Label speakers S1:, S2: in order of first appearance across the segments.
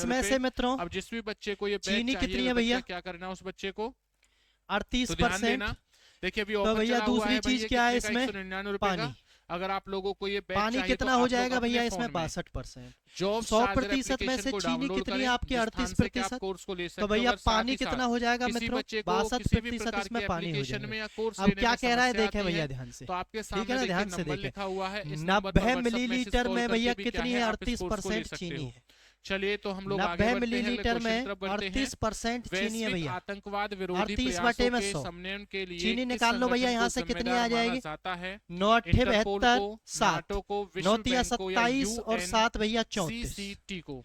S1: इसमें से मित्रों
S2: अब जिस भी बच्चे को ये बैच
S1: चीनी
S2: चाहिए,
S1: कितनी है
S2: वो बच्चा
S1: भैया?
S2: क्या करना है उस बच्चे को? तो
S1: 38%।
S2: देना। देखिए अभी
S1: तो
S2: ऑफर
S1: भैया
S2: चला हुआ
S1: दूसरी
S2: है भाई,
S1: चीज
S2: ये
S1: क्या है
S2: कितने का?
S1: इसमें?
S2: 199 रुपए
S1: पानी।
S2: का। अगर आप लोगों को ये बैच
S1: पानी
S2: चाहिए
S1: कितना
S2: तो
S1: हो
S2: आप लोग
S1: जाएगा
S2: अपने
S1: भैया इसमें?
S2: फोन में
S1: 62%।
S2: जॉब
S1: 100% में से चीनी कितनी है आपकी? 38%।
S2: कोर्स को ले सकते
S1: तो
S2: हो।
S1: भैया
S2: अगर साथ
S1: पानी
S2: ही
S1: कितना
S2: साथ
S1: हो जाएगा
S2: किसी
S1: मित्रों?
S2: बच्चे को किसी भी
S1: 62%
S2: प्रकार
S1: इसमें
S2: के
S1: पानी हो
S2: एप्लीकेशन में
S1: जाएगा।
S2: या कोर्स
S1: अब
S2: लेने
S1: क्या
S2: में
S1: कह रहा है
S2: समस्या
S1: देखें
S2: आती
S1: भैया
S2: है,
S1: ध्यान से,
S2: तो आपके
S1: ठीक है
S2: सामने
S1: ना,
S2: देखिए
S1: ध्यान से
S2: नंबर
S1: देखें।
S2: लिखा हुआ है, इस नंबर पर
S1: 90
S2: WhatsApp मैसेज
S1: मिलीलीटर
S2: कॉल
S1: में
S2: करके
S1: भैया
S2: भी क्या
S1: कितनी
S2: है
S1: है?
S2: आप इस कोर्स को ले
S1: 38%
S2: सकते
S1: चीनी
S2: हो।
S1: है।
S2: चलिए तो हम लोग आगे
S1: 90
S2: बढ़ते हैं, अगले
S1: मिलीलीटर
S2: क्वेश्चन
S1: में
S2: तरफ बढ़ते हैं।
S1: 38% चीनी है
S2: वैश्विक
S1: भैया।
S2: आतंकवाद विरोधी
S1: 38
S2: प्रयासों
S1: बटे में
S2: के
S1: 100
S2: समन्वयन के लिए
S1: चीनी
S2: किस
S1: निकाल लो भैया,
S2: संगठन
S1: यहाँ
S2: को
S1: से कितनी
S2: जिम्मेदार
S1: आ
S2: माना
S1: जाएगी?
S2: जाता है?
S1: 9 अट्ठे
S2: इंटरपोल
S1: 72
S2: को,
S1: 7
S2: नाटो को, विश्व
S1: 9 तिया
S2: बैंक को या
S1: 27 और
S2: UN
S1: 7 भैया 34।
S2: CCT को?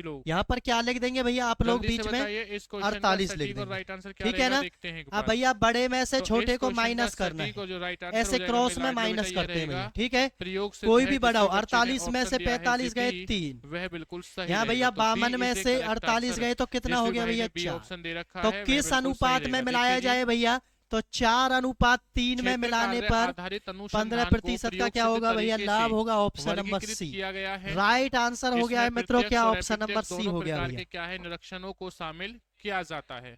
S2: सभी लोग?
S1: यहाँ पर क्या लिख देंगे भैया आप लोग
S2: जल्दी से
S1: बीच में?
S2: बताइए इस क्वेश्चन का
S1: 48 लिख
S2: सटीक और
S1: देंगे।
S2: राइट आंसर क्या
S1: ठीक है
S2: रहेगा,
S1: ना?
S2: देखते हैं एक
S1: अब
S2: बार।
S1: भैया बड़े में से
S2: तो
S1: छोटे
S2: इस
S1: को
S2: क्वेश्चन का
S1: माइनस करना
S2: सटीक
S1: है,
S2: और जो राइट आंसर
S1: ऐसे
S2: हो जाएगा
S1: क्रॉस
S2: मेरे
S1: में
S2: लाडलो बेटा,
S1: माइनस
S2: ये
S1: करते हैं
S2: रहेगा।
S1: भैया। ठीक है,
S2: प्रयोग सिद्ध
S1: कोई
S2: है
S1: भी
S2: जिस
S1: बढ़ाओ।
S2: भी बच्चे ने
S1: 48 में
S2: ऑप्शन
S1: से
S2: दिया है
S1: 45 गए
S2: GP,
S1: 3,
S2: वह बिल्कुल सही
S1: यहाँ भैया
S2: रहेगा। तो B
S1: 52 में
S2: इज ए
S1: से
S2: करेक्ट
S1: 48
S2: आंसर।
S1: गए तो कितना
S2: जिस
S1: हो
S2: भी
S1: गया
S2: भाई
S1: भैया?
S2: ने B
S1: 4।
S2: ऑप्शन दे रखा
S1: तो
S2: है वह
S1: किस
S2: बिल्कुल सही
S1: अनुपात में
S2: रहेगा।
S1: मिलाया
S2: देखिए जी,
S1: जाए भैया? तो 4:3 में
S2: क्षेत्र
S1: मिलाने
S2: कार्य
S1: पर
S2: आधारित
S1: 15%
S2: अनुसंधान को
S1: का
S2: प्रयोग
S1: क्या
S2: सिद्ध
S1: होगा भैया?
S2: तरीके
S1: लाभ
S2: से
S1: होगा ऑप्शन नंबर
S2: वर्गीकृत
S1: सी।
S2: किया गया है।
S1: राइट आंसर हो गया
S2: इसमें
S1: है मित्रों,
S2: प्रत्यक्ष
S1: क्या
S2: और
S1: ऑप्शन नंबर
S2: अप्रत्यक्ष
S1: सी
S2: दोनों
S1: हो गया
S2: प्रकार
S1: भैया।
S2: के क्या है निरीक्षणों को शामिल किया जाता है।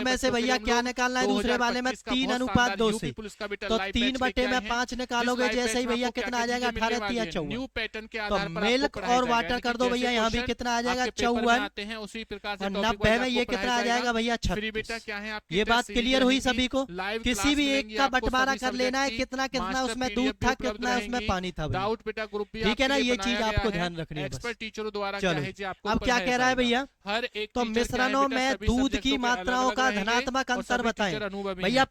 S2: प्यारे
S1: में से
S2: बच्चों के
S1: भैया
S2: लिए हम
S1: क्या
S2: लोग
S1: निकालना है, दूसरे वाले में
S2: 2025 का
S1: 3
S2: बहुत
S1: अनुपात
S2: शानदार
S1: 2
S2: यूपी
S1: से,
S2: पुलिस का बेटा
S1: तो
S2: लाइव
S1: 3
S2: बैच
S1: बटे
S2: लेके
S1: में
S2: आए हैं।
S1: 5
S2: जिस
S1: निकालोगे
S2: लाइव
S1: जैसे
S2: बैच
S1: ही
S2: में
S1: भैया
S2: आपको
S1: कितना आ
S2: क्या-क्या
S1: जाएगा
S2: चीजें मिलने
S1: 18
S2: वाली
S1: 3
S2: है,
S1: 54।
S2: न्यू पैटर्न के
S1: तो
S2: आधार पर आपको
S1: मिल्क
S2: पढ़ाया
S1: और
S2: जाएगा,
S1: वाटर
S2: यानी कि
S1: कर दो
S2: जैसे
S1: भैया, यहाँ भी
S2: क्वेश्चन
S1: कितना आ जाएगा
S2: आपके पेपर में
S1: 54,
S2: आते हैं उसी प्रकार से
S1: और
S2: टॉपिक
S1: 90
S2: वाइज
S1: में ये
S2: आपको
S1: कितना
S2: पढ़ाया
S1: आ जाएगा भैया
S2: फिर
S1: 36।
S2: बेटा क्या है आपकी
S1: ये
S2: टेस्ट
S1: बात
S2: सीरीज
S1: क्लियर हुई
S2: रहेंगी,
S1: सभी को,
S2: लाइव
S1: किसी
S2: क्लास
S1: भी एक
S2: मिलेंगी
S1: का
S2: आपको
S1: बंटवारा
S2: सभी
S1: कर लेना है,
S2: सब्जेक्ट की,
S1: कितना कितना
S2: मास्टर
S1: उसमें दूध
S2: पीडीएफ भी
S1: था,
S2: उपलब्ध
S1: कितना उसमें
S2: रहेंगी,
S1: पानी था भैया।
S2: डाउट बेटा ग्रुप भी
S1: ठीक है
S2: आपके
S1: ना,
S2: लिए
S1: ये
S2: बनाया
S1: चीज आपको
S2: गया
S1: ध्यान
S2: है,
S1: रखनी है बस।
S2: एक्सपर्ट टीचरों द्वारा क्या
S1: चलो
S2: है जी आपको
S1: अब क्या
S2: पढ़ाया
S1: कह रहा है
S2: जाएगा।
S1: भैया,
S2: हर एक
S1: तो
S2: टीचर क्या है
S1: मिश्रणों
S2: बेटा
S1: में
S2: सभी
S1: दूध की
S2: सब्जेक्टों के
S1: मात्राओं
S2: अलग-अलग
S1: का
S2: रहेंगे
S1: धनात्मक
S2: और
S1: अंतर
S2: सभी
S1: बताएं
S2: टीचर अनुभवी
S1: भैया।
S2: हैं।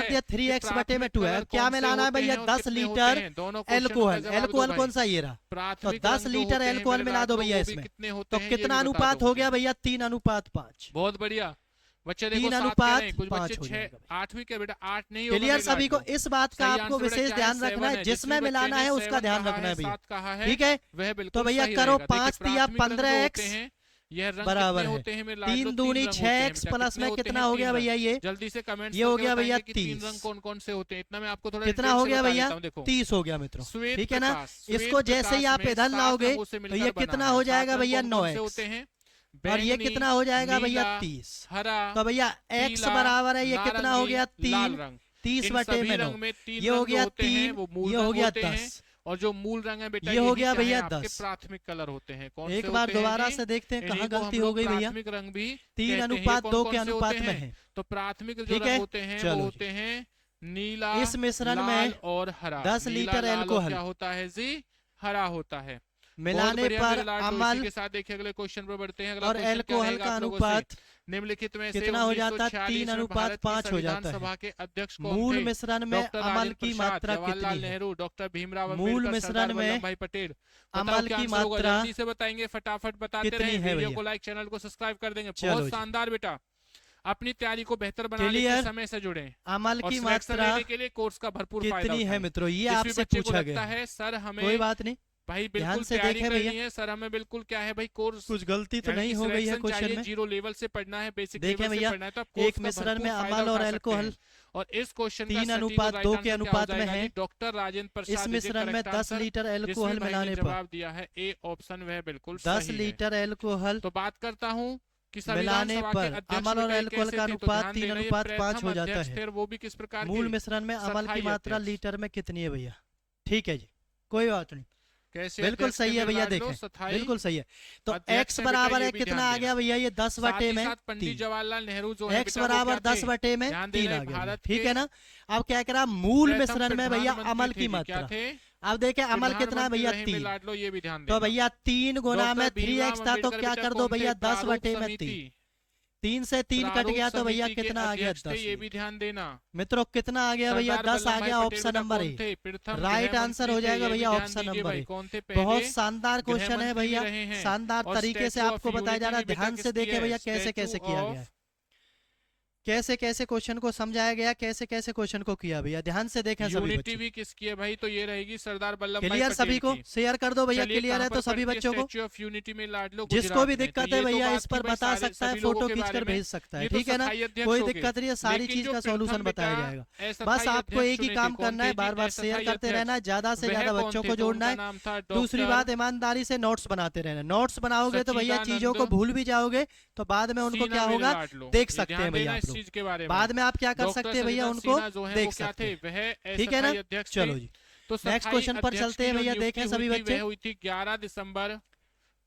S1: कर दिया 3x बटे में 2 है। क्या मिलाना है भैया? 10 लीटर एल्कोहल। एल्कोहल कौन सा? ये रहा। तो 10 लीटर एल्कोहल मिला दो भैया इसमें। तो कितना अनुपात हो गया भैया? 3:5।
S2: बहुत बढ़िया बच्चे, देखो
S1: 3:5
S2: कुछ बच्चे
S1: हो
S2: 6
S1: जाएगा।
S2: 8वीं के बेटा 8 नहीं होगा
S1: क्लियर
S2: मेरे
S1: सभी को?
S2: लाडलो।
S1: इस बात का
S2: सही
S1: आपको
S2: आंसर बेटा
S1: विशेष
S2: क्या
S1: ध्यान
S2: है?
S1: रखना है,
S2: 7
S1: जिसमें
S2: जिस
S1: मिलाना
S2: बच्चे
S1: है
S2: ने
S1: उसका
S2: 7
S1: ध्यान
S2: कहा
S1: रखना है भैया।
S2: 7 कहा है,
S1: ठीक है,
S2: वह बिल्कुल
S1: तो भैया
S2: सही
S1: करो
S2: रहेगा। देखिए,
S1: 5 दिया
S2: प्राथमिक रंग जो
S1: 15x
S2: होते हैं, यह रंग
S1: बराबर
S2: कितने
S1: है
S2: होते हैं मेरे लाडलो?
S1: 3 दूनी
S2: रंग होते हैं
S1: 6x
S2: बेटा।
S1: प्लस
S2: कितने
S1: में
S2: होते
S1: कितना
S2: हैं?
S1: हो
S2: 3
S1: गया
S2: रंग।
S1: भैया? ये
S2: जल्दी से कमेंट्स
S1: ये हो
S2: करके
S1: गया भैया
S2: बताएंगे कि 3 रंग
S1: 30।
S2: कौन कौन से होते हैं। इतना मैं आपको थोड़ा
S1: कितना
S2: डिटेल
S1: हो
S2: से
S1: गया
S2: बता
S1: भैया?
S2: देता हूं। देखो
S1: 30 हो गया मित्रों।
S2: श्वेत
S1: ठीक है ना?
S2: प्रकाश, श्वेत
S1: इसको जैसे ही
S2: प्रकाश
S1: आप
S2: में
S1: इधर
S2: 7
S1: लाओगे
S2: रंगों से
S1: तो
S2: मिलकर
S1: ये
S2: बना
S1: कितना
S2: है।
S1: हो
S2: 7
S1: जाएगा
S2: रंग
S1: भैया?
S2: कौन-कौन से
S1: 9x।
S2: होते हैं?
S1: और ये
S2: बैंगनी,
S1: कितना हो जाएगा भैया?
S2: नीला,
S1: 30।
S2: हरा,
S1: तो भैया x
S2: पीला,
S1: बराबर है, ये कितना हो
S2: नारंगी,
S1: गया?
S2: लाल
S1: 3।
S2: रंग।
S1: 30
S2: इन
S1: बटे
S2: सभी
S1: में 9,
S2: रंग में 3
S1: ये हो
S2: रंग जो
S1: गया
S2: होते हैं
S1: 3,
S2: वो मूल
S1: ये हो
S2: रंग
S1: गया
S2: होते हैं।
S1: 10।
S2: और जो मूल रंग है बेटा
S1: ये हो
S2: यही
S1: गया
S2: क्या है,
S1: भैया
S2: आपके
S1: 10।
S2: प्राथमिक कलर होते हैं। कौन
S1: एक
S2: से
S1: बार
S2: होते हैं
S1: दोबारा
S2: जी?
S1: से देखते हैं
S2: इन्हीं
S1: कहाँ
S2: को हम
S1: गलती
S2: लोग
S1: हो गई भैया।
S2: प्राथमिक रंग भी
S1: 3
S2: कहते हैं। ये
S1: अनुपात 2
S2: कौन
S1: के
S2: कौन से
S1: अनुपात
S2: होते
S1: में
S2: हैं?
S1: है।
S2: तो प्राथमिक जो
S1: ठीक
S2: रंग
S1: है,
S2: होते हैं वो
S1: चलो
S2: होते हैं नीला,
S1: इस मिश्रण
S2: लाल
S1: में
S2: और हरा।
S1: 10
S2: नीला,
S1: लीटर
S2: लाल और
S1: एल्कोहल
S2: क्या होता है जी? हरा होता है। बहुत
S1: मिलाने
S2: बढ़िया
S1: पर
S2: मेरे लाडलो, इसी
S1: अमल
S2: के साथ देखिए अगले क्वेश्चन पर बढ़ते हैं। अगला
S1: और
S2: क्वेश्चन क्या
S1: एल्कोहल
S2: रहेगा
S1: का
S2: आप लोगों से?
S1: अनुपात
S2: निम्नलिखित में से
S1: कितना हो जाता है?
S2: 1946
S1: 3
S2: में
S1: अनुपात
S2: भारत की
S1: 5 हो
S2: संविधान
S1: जाता है।
S2: सभा के अध्यक्ष कौन
S1: मूल
S2: थे?
S1: मिश्रण में
S2: डॉक्टर
S1: अमल
S2: राजेंद्र
S1: की
S2: प्रसाद,
S1: मात्रा
S2: जवाहरलाल
S1: कितनी है?
S2: नेहरू, डॉक्टर भीमराव
S1: मूल
S2: अम्बेडकर,
S1: मिश्रण
S2: सरदार
S1: में
S2: वल्लभ भाई पटेल। बताओ
S1: अमल
S2: क्या
S1: की
S2: आंसर होगा?
S1: मात्रा
S2: जल्दी से बताएंगे, फटाफट बताते
S1: कितनी
S2: रहे।
S1: है
S2: वीडियो
S1: भैया?
S2: को लाइक, चैनल को सब्सक्राइब कर देंगे।
S1: चलो
S2: बहुत
S1: जी।
S2: शानदार बेटा, अपनी तैयारी को बेहतर बनाने के
S1: क्लियर?
S2: समय से जुड़े
S1: अमल
S2: और
S1: की
S2: सिलेक्शन
S1: मात्रा
S2: लेने के लिए कोर्स का भरपूर फायदा
S1: कितनी है
S2: उठाएं।
S1: मित्रों? ये
S2: जिस भी
S1: आपसे
S2: बच्चे को
S1: पूछा
S2: लगता
S1: गया है।
S2: है सर हमें
S1: कोई बात नहीं,
S2: भाई
S1: ध्यान
S2: बिल्कुल
S1: से
S2: तैयारी
S1: देखें
S2: करनी
S1: भैया।
S2: है, सर हमें बिल्कुल क्या है भाई कोर्स
S1: कुछ गलती तो
S2: यानी
S1: नहीं
S2: कि
S1: हो गई है
S2: सिलेक्शन
S1: क्वेश्चन
S2: चाहिए,
S1: में।
S2: जीरो लेवल से पढ़ना है, बेसिक
S1: देखें
S2: लेवल से
S1: भैया,
S2: पढ़ना है, तो आप
S1: एक
S2: कोर्स का
S1: मिश्रण
S2: भरपूर
S1: में
S2: फायदा
S1: अमल और
S2: उठा सकते
S1: एल्कोहल
S2: हैं। और इस क्वेश्चन का
S1: 3
S2: सटीक और
S1: अनुपात
S2: राइट
S1: 2
S2: आंसर
S1: के
S2: क्या हो
S1: अनुपात में
S2: जाएगा
S1: है।
S2: जी? डॉक्टर राजेंद्र
S1: इस
S2: प्रसाद इज
S1: मिश्रण में
S2: करेक्ट
S1: 10
S2: आंसर।
S1: लीटर
S2: जिसमें
S1: एल्कोहल
S2: भाई ने
S1: मिलाने पर
S2: जवाब दिया है ए ऑप्शन, वह बिल्कुल
S1: 10
S2: सही है।
S1: लीटर एल्कोहल
S2: तो बात करता हूँ कि संविधान
S1: मिलाने
S2: सभा के
S1: पर
S2: अध्यक्ष
S1: अमल और
S2: बेटा
S1: एल्कोहल
S2: कैसे
S1: का
S2: थे? तो
S1: अनुपात
S2: ध्यान
S1: 3
S2: देना, ये
S1: अनुपात 5
S2: प्रथम
S1: हो जाता
S2: अध्यक्ष
S1: है।
S2: थे और वो भी किस प्रकार
S1: मूल
S2: के?
S1: मिश्रण में अमल की
S2: स्थायी
S1: मात्रा
S2: अध्यक्ष।
S1: लीटर में कितनी है भैया? ठीक है जी, कोई बात नहीं,
S2: कैसे
S1: बिल्कुल
S2: अध्यक्ष थे
S1: सही है
S2: मेरे
S1: भैया।
S2: लाडलो?
S1: देखें
S2: स्थायी
S1: बिल्कुल सही है। तो
S2: अध्यक्ष
S1: x
S2: है बेटा,
S1: बराबर
S2: ये
S1: है
S2: भी
S1: कितना
S2: ध्यान
S1: आ गया
S2: देना।
S1: भैया? ये 10
S2: साथ
S1: बटे
S2: ही
S1: में
S2: साथ पंडित
S1: 3।
S2: जवाहरलाल नेहरू जो है
S1: x
S2: बेटा वो
S1: बराबर
S2: क्या
S1: 10
S2: थे?
S1: बटे में
S2: ध्यान
S1: 3
S2: देना,
S1: आ
S2: ये
S1: गया भैया।
S2: भारत
S1: ठीक
S2: के
S1: है ना? अब क्या कह रहा, मूल
S2: प्रथम
S1: मिश्रण में भैया
S2: प्रधानमंत्री
S1: अमल
S2: थे
S1: की
S2: जी। क्या
S1: मात्रा।
S2: थे?
S1: अब देखें अमल कितना है
S2: प्रधानमंत्री
S1: भैया?
S2: रहे मेरे
S1: 3।
S2: लाडलो, ये भी ध्यान
S1: तो
S2: देना।
S1: भैया 3 गुना में
S2: डॉक्टर
S1: 3x
S2: भीमराव
S1: था तो
S2: अम्बेडकर
S1: क्या
S2: बेटा
S1: कर दो
S2: कौन
S1: भैया?
S2: थे?
S1: 10
S2: प्रारूप
S1: बटे में
S2: समिति।
S1: 3। 3 से 3 कट
S2: प्रारूप
S1: गया तो भैया
S2: समिति के
S1: कितना आ गया?
S2: अध्यक्ष थे,
S1: 10
S2: ये भी ध्यान देना।
S1: मित्रों कितना आ गया भैया?
S2: सरदार
S1: 10 आ
S2: वल्लभ
S1: गया।
S2: भाई पटेल
S1: ऑप्शन
S2: बेटा
S1: नंबर
S2: कौन
S1: ए
S2: थे? प्रथम
S1: राइट
S2: गृह
S1: आंसर
S2: मंत्री
S1: हो
S2: थे,
S1: जाएगा
S2: ये भी
S1: भैया।
S2: ध्यान
S1: ऑप्शन
S2: दीजिए
S1: नंबर
S2: भाई,
S1: ए
S2: कौन थे पहले?
S1: बहुत शानदार
S2: गृह
S1: क्वेश्चन है
S2: मंत्री भी
S1: भैया,
S2: रहे हैं।
S1: शानदार
S2: और
S1: तरीके से
S2: स्टैच्यू
S1: आपको
S2: ऑफ
S1: बताया जा रहा है।
S2: यूनिटी भी
S1: ध्यान
S2: बेटा
S1: से
S2: किसकी
S1: देखें
S2: है?
S1: भैया कैसे कैसे
S2: स्टैच्यू
S1: किया
S2: ऑफ
S1: गया है, कैसे कैसे क्वेश्चन को समझाया गया, कैसे कैसे क्वेश्चन को किया भैया। ध्यान से देखें सभी
S2: यूनिटी
S1: बच्चे।
S2: भी किसकी है भाई? तो ये रहेगी सरदार वल्लभ भाई
S1: क्लियर सभी
S2: पटेल
S1: को?
S2: की।
S1: शेयर कर दो भैया।
S2: चलिए,
S1: क्लियर
S2: कहाँ
S1: है
S2: पर
S1: तो सभी
S2: पड़ती है
S1: बच्चों को।
S2: स्टैच्यू ऑफ यूनिटी में लाडलो?
S1: जिसको
S2: गुजरात
S1: भी
S2: में। तो
S1: दिक्कत
S2: ये
S1: है
S2: तो
S1: भैया
S2: बात
S1: इस
S2: थी
S1: पर
S2: भाई
S1: बता
S2: सारे
S1: सकता है,
S2: सभी लोगों
S1: फोटो
S2: के
S1: खींच
S2: बारे
S1: कर
S2: में।
S1: भेज सकता है।
S2: ये तो
S1: ठीक है ना?
S2: स्थायी अध्यक्ष
S1: कोई
S2: हो गए।
S1: दिक्कत नहीं है, सारी
S2: लेकिन
S1: चीज
S2: जो
S1: का सॉल्यूशन
S2: प्रथम
S1: बताया
S2: बेटा
S1: जाएगा।
S2: अस्थायी
S1: बस आपको
S2: अध्यक्ष
S1: एक ही
S2: चुने
S1: काम
S2: थे, कौन
S1: करना है,
S2: थे जी?
S1: बार बार शेयर
S2: अस्थायी
S1: करते रहना है,
S2: अध्यक्ष।
S1: ज्यादा से
S2: वह
S1: ज्यादा
S2: कौन
S1: बच्चों
S2: थे?
S1: को
S2: तो
S1: जोड़ना
S2: उनका
S1: है।
S2: नाम था
S1: दूसरी
S2: डॉक्टर
S1: बात, ईमानदारी से नोट्स बनाते रहना। नोट्स बनाओगे तो भैया चीजों को
S2: सच्चिदानंद
S1: भूल भी जाओगे, तो बाद में उनको
S2: सिन्हा
S1: क्या
S2: मेरे
S1: होगा
S2: लाडलो।
S1: देख
S2: ये
S1: सकते
S2: ध्यान
S1: हैं भैया
S2: देना
S1: आप
S2: इस
S1: लोग।
S2: चीज के बारे में।
S1: बाद में आप क्या कर
S2: डॉक्टर
S1: सकते हैं भैया?
S2: सच्चिदानंद
S1: उनको
S2: सिन्हा जो है
S1: देख
S2: वो क्या
S1: सकते
S2: थे?
S1: हैं।
S2: वह
S1: ठीक है ना?
S2: अस्थायी अध्यक्ष
S1: चलो
S2: थे।
S1: जी,
S2: तो
S1: नेक्स्ट
S2: स्थायी
S1: क्वेश्चन पर
S2: अध्यक्ष
S1: चलते
S2: की
S1: हैं
S2: जो
S1: भैया।
S2: नियुक्ति
S1: देखें सभी
S2: हुई थी,
S1: बच्चे।
S2: वह हुई थी 11 दिसंबर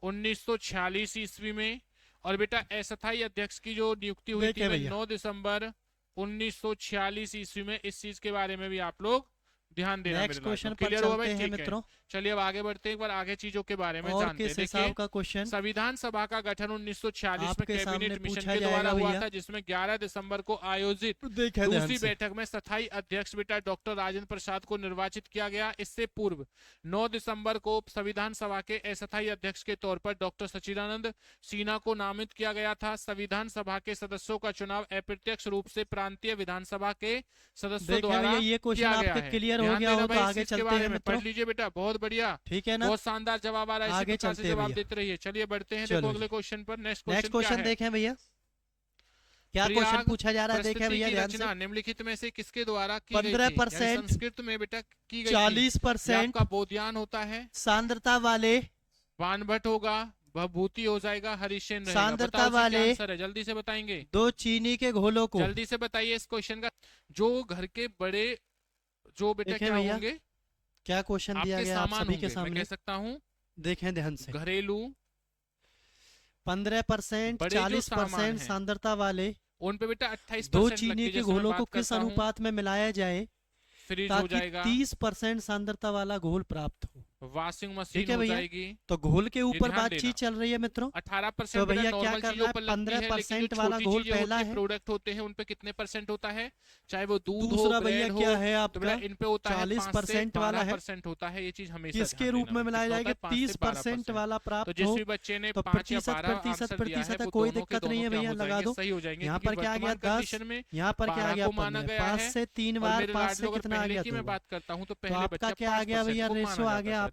S2: 1946 ईस्वी में। और बेटा अस्थायी अध्यक्ष की जो नियुक्ति हुई थी
S1: देखें
S2: वह
S1: भैया।
S2: 9 दिसंबर 1946 ईस्वी में। इस चीज के बारे में भी आप लोग ध्यान देना।
S1: नेक्स्ट
S2: मेरे
S1: क्वेश्चन
S2: लाडलो
S1: पर
S2: क्लियर हुआ भाई?
S1: चलते हैं
S2: ठीक है,
S1: मित्रों।
S2: चलिए अब आगे बढ़ते हैं, एक बार आगे चीजों के बारे में
S1: और
S2: जानते हैं।
S1: किस
S2: देखिए,
S1: हिसाब का क्वेश्चन
S2: संविधान सभा का गठन 1946 में
S1: आपके सामने
S2: कैबिनेट मिशन
S1: पूछा
S2: के द्वारा
S1: जाएगा
S2: हुआ
S1: भैया।
S2: था, जिसमें 11 दिसंबर को आयोजित
S1: देखें ध्यान
S2: दूसरी
S1: से।
S2: बैठक में स्थायी अध्यक्ष बेटा डॉक्टर राजेंद्र प्रसाद को निर्वाचित किया गया। इससे पूर्व 9 दिसंबर को संविधान सभा के अस्थायी अध्यक्ष के तौर पर डॉक्टर सच्चिदानंद सिन्हा को नामित किया गया था। संविधान सभा के सदस्यों का चुनाव अप्रत्यक्ष रूप से प्रांतीय विधानसभा के सदस्यों
S1: देखें
S2: द्वारा
S1: भैया, ये क्वेश्चन
S2: किया गया
S1: आपके
S2: है।
S1: क्लियर हो
S2: ध्यान
S1: गया
S2: देना
S1: हो तो
S2: भाई, इस
S1: आगे
S2: चीज के
S1: चलते
S2: बारे
S1: हैं
S2: में
S1: मित्रों।
S2: पढ़ लीजिए बेटा, बहुत बढ़िया,
S1: ठीक है ना?
S2: बहुत शानदार जवाब आ रहा है। इसी
S1: आगे
S2: प्रकार से
S1: चलते हैं
S2: जवाब
S1: भैया।
S2: देते रहिए। चलिए बढ़ते हैं,
S1: चलो
S2: देखो
S1: जी।
S2: अगले क्वेश्चन पर। नेक्स्ट
S1: नेक्स्ट
S2: क्वेश्चन
S1: क्वेश्चन देखें भैया, क्या क्वेश्चन
S2: प्रयाग
S1: पूछा जा रहा है? देखें
S2: परिस्थिति
S1: भैया
S2: की
S1: ध्यान से।
S2: रचना निम्नलिखित में से किसके द्वारा की गई थी?
S1: 15%
S2: यानी संस्कृत में बेटा की गई थी।
S1: 40%
S2: आपका बोध्यान होता है,
S1: सांद्रता वाले
S2: वानभट होगा, भभूति हो जाएगा, हरिश्चंद्र रहेगा।
S1: सांद्रता
S2: बताओ जी क्या
S1: वाले
S2: आंसर है? जल्दी से बताएंगे,
S1: 2 चीनी के घोलों को।
S2: जल्दी से बताइए इस क्वेश्चन का। जो घर के बड़े जो बेटा
S1: देखें
S2: क्या
S1: भैया,
S2: होंगे,
S1: क्या क्वेश्चन दिया
S2: आपके
S1: गया आप
S2: सामान
S1: सभी के
S2: होंगे, मैं
S1: सामने?
S2: कह सकता हूँ
S1: देखें ध्यान से।
S2: घरेलू
S1: 15%
S2: बड़े जो
S1: 40%
S2: सामान हैं,
S1: सांद्रता वाले
S2: उन पे बेटा 28%
S1: 2
S2: लगती
S1: चीनी
S2: है।
S1: के
S2: जैसे मैं
S1: घोलों को
S2: बात
S1: किस
S2: करता हूँ,
S1: अनुपात में मिलाया जाए
S2: फ्रीज हो
S1: ताकि
S2: जाएगा,
S1: 30% सांद्रता वाला घोल प्राप्त हो?
S2: वॉशिंग
S1: ठीक
S2: मशीन
S1: है
S2: हो
S1: भैया।
S2: जाएगी।
S1: तो घोल के ऊपर
S2: ध्यान
S1: बातचीत
S2: देना।
S1: चल रही है मित्रों।
S2: 18%
S1: तो
S2: बेटा
S1: भैया क्या
S2: नॉर्मल
S1: करना
S2: चीजों
S1: है?
S2: पर लगती है, लेकिन
S1: 15%
S2: जो
S1: वाला
S2: छोटी
S1: घोल
S2: चीजें
S1: पहला
S2: होती
S1: है।
S2: प्रोडक्ट होते हैं, उन पे कितने परसेंट होता है? चाहे वो दूध हो,
S1: दूसरा भैया
S2: ब्रेड
S1: क्या
S2: हो,
S1: है
S2: तो बेटा
S1: आपका?
S2: इन पे होता है
S1: 40% वाला है।
S2: 12% होता है। ये चीज हमेशा
S1: किसके
S2: ध्यान
S1: रूप
S2: देना
S1: में
S2: है।
S1: मिलाया
S2: कितना होता
S1: जाएगा?
S2: है? 5 से
S1: 30%
S2: 12%।
S1: वाला
S2: तो
S1: प्राप्त
S2: जिस
S1: हो।
S2: भी बच्चे ने
S1: तो
S2: 5 या 12
S1: प्रतिशत
S2: आंसर दिया है,
S1: प्रतिशत
S2: वो
S1: कोई
S2: दोनों के
S1: दिक्कत नहीं है
S2: दोनों क्या
S1: भैया,
S2: हो
S1: लगा
S2: जाएंगे?
S1: दो।
S2: सही हो जाएंगे।
S1: यहाँ
S2: क्योंकि
S1: पर क्या आ गया?
S2: वर्तमान
S1: 10,
S2: कंडीशन में
S1: यहाँ पर क्या आ
S2: 12
S1: गया?
S2: को माना
S1: 15।
S2: गया
S1: 5
S2: है।
S1: से 3
S2: और
S1: बार
S2: मेरे
S1: 5 से
S2: लाडलो अगर
S1: कितना आ
S2: पहले
S1: गया?
S2: की
S1: 2
S2: मैं
S1: बार।
S2: बात करता हूँ तो
S1: तो
S2: पहले
S1: आपका
S2: बच्चा
S1: क्या आ गया
S2: 5%
S1: भैया?
S2: को
S1: रेशो
S2: माना
S1: आ गया
S2: जाता था।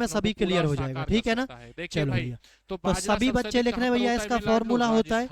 S1: में सभी क्लियर हो जाएगा, ठीक है ना। चलो भैया, तो सभी बच्चे लिख रहे हैं भैया, इसका फॉर्मूला होता है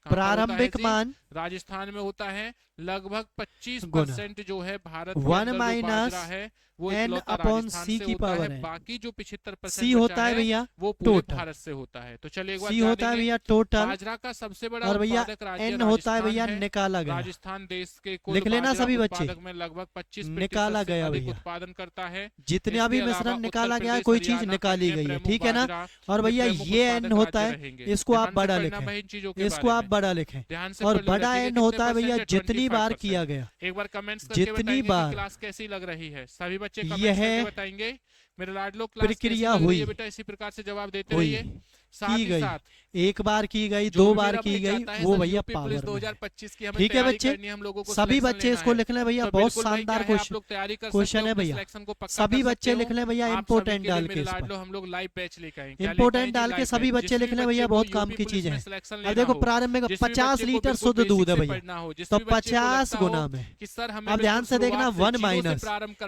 S1: प्रारंभिक मान
S2: राजस्थान में होता है लगभग 25% जो है भारत
S1: 1 माइनस
S2: है वो
S1: N
S2: इकलौता
S1: अपॉन
S2: राजस्थान
S1: C
S2: से
S1: की
S2: होता
S1: पावर
S2: है,
S1: N।
S2: बाकी जो 75%
S1: C होता है भैया
S2: वो पूरे
S1: टोटल,
S2: भारत से होता है। तो चलिए एक बार
S1: C होता है
S2: जानेंगे।
S1: भैया टोटल,
S2: बाजरा का सबसे बड़ा
S1: और भैया
S2: उत्पादक राज्य
S1: N होता है
S2: राजस्थान
S1: भैया
S2: है।
S1: निकाला गया।
S2: राजस्थान देश के कुल
S1: लिख लेना
S2: बाजरा
S1: सभी बच्चे,
S2: उत्पादक में लगभग 25%
S1: निकाला
S2: से
S1: गया
S2: अधिक
S1: भैया।
S2: उत्पादन करता है।
S1: जितना
S2: इसके
S1: भी
S2: अलावा
S1: मिश्रण
S2: उत्तर
S1: निकाला गया है
S2: प्रदेश,
S1: कोई चीज
S2: हरियाणा
S1: निकाली
S2: अन्य
S1: गई है,
S2: प्रमुख
S1: ठीक है ना।
S2: बाजरा
S1: और
S2: के
S1: भैया
S2: प्रमुख
S1: ये N
S2: उत्पादक
S1: होता
S2: राज्य
S1: है,
S2: रहेंगे।
S1: इसको आप
S2: ध्यान से
S1: बड़ा
S2: पढ़ना
S1: लिखें,
S2: भाई इन चीजों के
S1: इसको
S2: बारे
S1: आप
S2: में।
S1: बड़ा लिखें।
S2: ध्यान से
S1: और
S2: पढ़ लीजिए,
S1: बड़ा
S2: ठीक है,
S1: N
S2: कितने
S1: होता है भैया
S2: परसेंट है?
S1: जितनी बार
S2: 25%।
S1: किया गया,
S2: एक बार कमेंट्स करके
S1: जितनी
S2: बताएंगे कि
S1: बार
S2: क्लास कैसी लग रही है। सभी बच्चे कमेंट्स
S1: यह
S2: करके बताएंगे मेरे लाडलो क्लास कैसी
S1: प्रक्रिया
S2: लग रही
S1: हुई,
S2: है बेटा, इसी प्रकार से जवाब देते
S1: हुई,
S2: रहिए। साथ
S1: की
S2: ही
S1: गई,
S2: साथ
S1: एक बार की गई,
S2: जो
S1: 2
S2: भी
S1: बार
S2: मेरा
S1: की
S2: भाई
S1: गई,
S2: चाहता है
S1: वो
S2: सर
S1: भैया
S2: यूपी पुलिस
S1: पावर में है।
S2: 2025 की हमें
S1: ठीक है
S2: तैयारी
S1: बच्चे,
S2: करनी है, हम लोगों को
S1: सभी
S2: सिलेक्शन
S1: बच्चे
S2: लेना
S1: इसको
S2: है।
S1: लिख लें भैया,
S2: तो
S1: बहुत
S2: बिल्कुल भाई क्या
S1: शानदार
S2: है, आप
S1: क्वेश्चन
S2: लोग तैयारी कर सकते
S1: क्वेश्चन
S2: हो,
S1: है
S2: अपने
S1: भैया।
S2: सिलेक्शन को पक्का
S1: सभी
S2: कर
S1: बच्चे
S2: सकते
S1: लिख
S2: हो।
S1: लें भैया
S2: आप सभी
S1: इंपोर्टेंट
S2: के लिए
S1: डाल
S2: मेरे
S1: के इस पर,
S2: लाडलो हम लोग लाइव बैच लेके आए।
S1: इंपोर्टेंट डाल के सभी बच्चे लिख लें भैया, बहुत काम की चीज है। अब देखो प्रारंभ में 50 लीटर शुद्ध दूध है भैया, तो 50 गुना में,
S2: कि सर हमें
S1: अब ध्यान से देखना 1 माइनस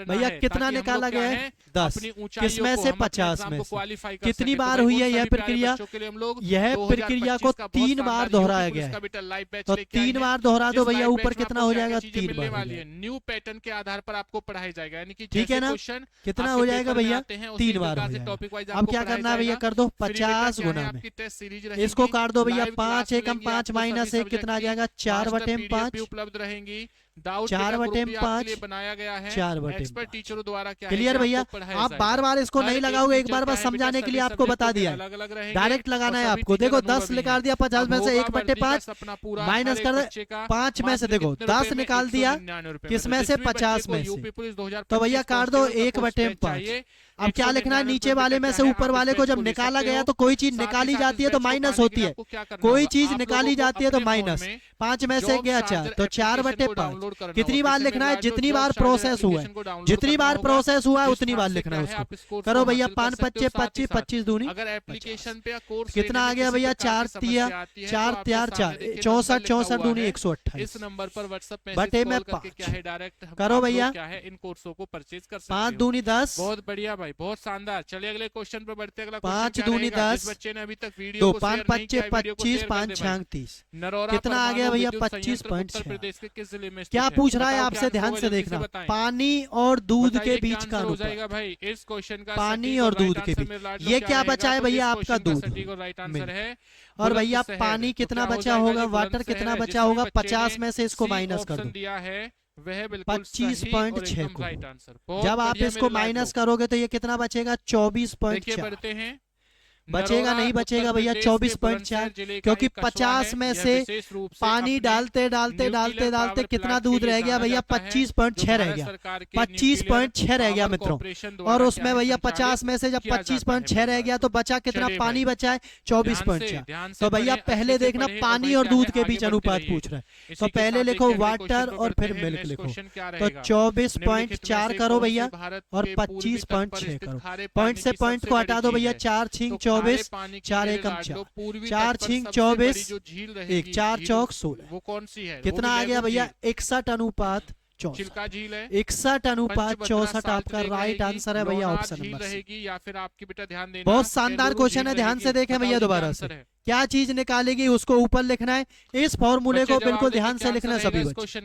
S1: भैया कितना निकाला गया है 10, किसमें से 50 में से। कितनी बार हुई है यह प्रक्रिया, यह प्रक्रिया को 3 बार दोहराया गया है, तो 3 बार दोहरा दो भैया, ऊपर कितना हो जाएगा 3 बार हो जाएगा।
S2: न्यू पैटर्न के आधार पर आपको पढ़ाई जाएगा, यानी कि
S1: ठीक है ना, कितना हो जाएगा भैया 3 बार हो जाएगा। अब क्या करना है भैया, कर दो 50 गुना में, इसको काट दो भैया, 5 एकम 5 माइनस 1 कितना आ जाएगा 4/5
S2: उपलब्ध रहेंगी।
S1: 4/5
S2: बनाया गया है
S1: 4/5
S2: एक्सपर्ट टीचरों द्वारा। क्या
S1: क्लियर भैया, आप बार बार इसको नहीं लगाओगे, एक बार बस समझाने के लिए आपको बता दिया है, डायरेक्ट लगाना है आपको। देखो 10 निकाल दिया 50 में से 1/5 माइनस कर दे 5 में से, देखो 10 निकाल दिया किसमें से 50 में से, तो भैया काट दो 1/5। अब क्या लिखना है, नीचे वाले में से ऊपर वाले को जब निकाला गया तो कोई चीज निकाली जाती है तो माइनस होती है, कोई चीज निकाली जाती है तो माइनस। 5 में से गया 4, तो 4/5। कितनी बार लिखना है, जितनी बार प्रोसेस हुआ है, जितनी बार प्रोसेस हुआ है उतनी बार लिखना है उसको। करो भैया 5 25 25 25 दूनी,
S2: अगर एप्लीकेशन पे कोर्स
S1: कितना आ गया भैया 4 तिया 4 4 4 64 64 दूनी 128।
S2: इस नंबर पर व्हाट्सएप
S1: बटे में 5
S2: क्या है डायरेक्ट
S1: करो भैया,
S2: क्या है इन कोर्सों को परचेज कर सकते हो।
S1: 5 दूनी 10,
S2: बहुत बढ़िया भाई, बहुत शानदार। चलिए अगले क्वेश्चन पर बढ़ते हैं। अगला
S1: 5 दूनी 10,
S2: बच्चे ने अभी तक वीडियो
S1: 2 5 25 25 5 6 30, कितना आ गया भैया 25.6।
S2: किस जिले में
S1: क्या पूछ रहा है आपसे, ध्यान से देखना, पानी और दूध के बीच का
S2: हो जाएगा भाई इस क्वेश्चन का।
S1: पानी और दूध के बीच ये क्या बचा है भैया, आपका दूध
S2: राइट आंसर है।
S1: और भैया पानी कितना बचा होगा, वाटर कितना बचा होगा, 50 में से इसको माइनस कर दो,
S2: दिया है वह
S1: 25.6 को।
S2: Right answer.
S1: जब आप इसको माइनस करोगे तो ये कितना बचेगा 24.4
S2: बढ़ते हैं,
S1: बचेगा नहीं बचेगा भैया 24.4, क्योंकि 50 में से पानी डालते डालते डालते डालते कितना दूध रह गया भैया 25.6 रह गया, 25.6 रह गया मित्रों। और उसमें भैया 50 में से जब 25.6 रह गया तो बचा कितना, पानी बचा है 24.4। तो भैया पहले देखना पानी और दूध के बीच अनुपात पूछ रहा है, तो पहले लिखो वाटर और फिर मिल्क लिखो, तो 24.4 करो भैया और 25.6 करो। पॉइंट से पॉइंट को हटा दो भैया, 4 6 24 4 एकम 4 6 24 1 4 चौक 16,
S2: वो कौन सी है,
S1: कितना आ गया भैया 61/64,
S2: चिल्का झील है।
S1: 61/64 आपका राइट आंसर है भैया, ऑप्शन नंबर
S2: रहेगी या फिर आपकी बेटा ध्यान देना।
S1: बहुत शानदार क्वेश्चन है, ध्यान से देखें भैया दोबारा से, क्या चीज निकालेगी उसको ऊपर लिखना है, इस फॉर्मूले को बिल्कुल ध्यान से लिखना है सभी बच्चे,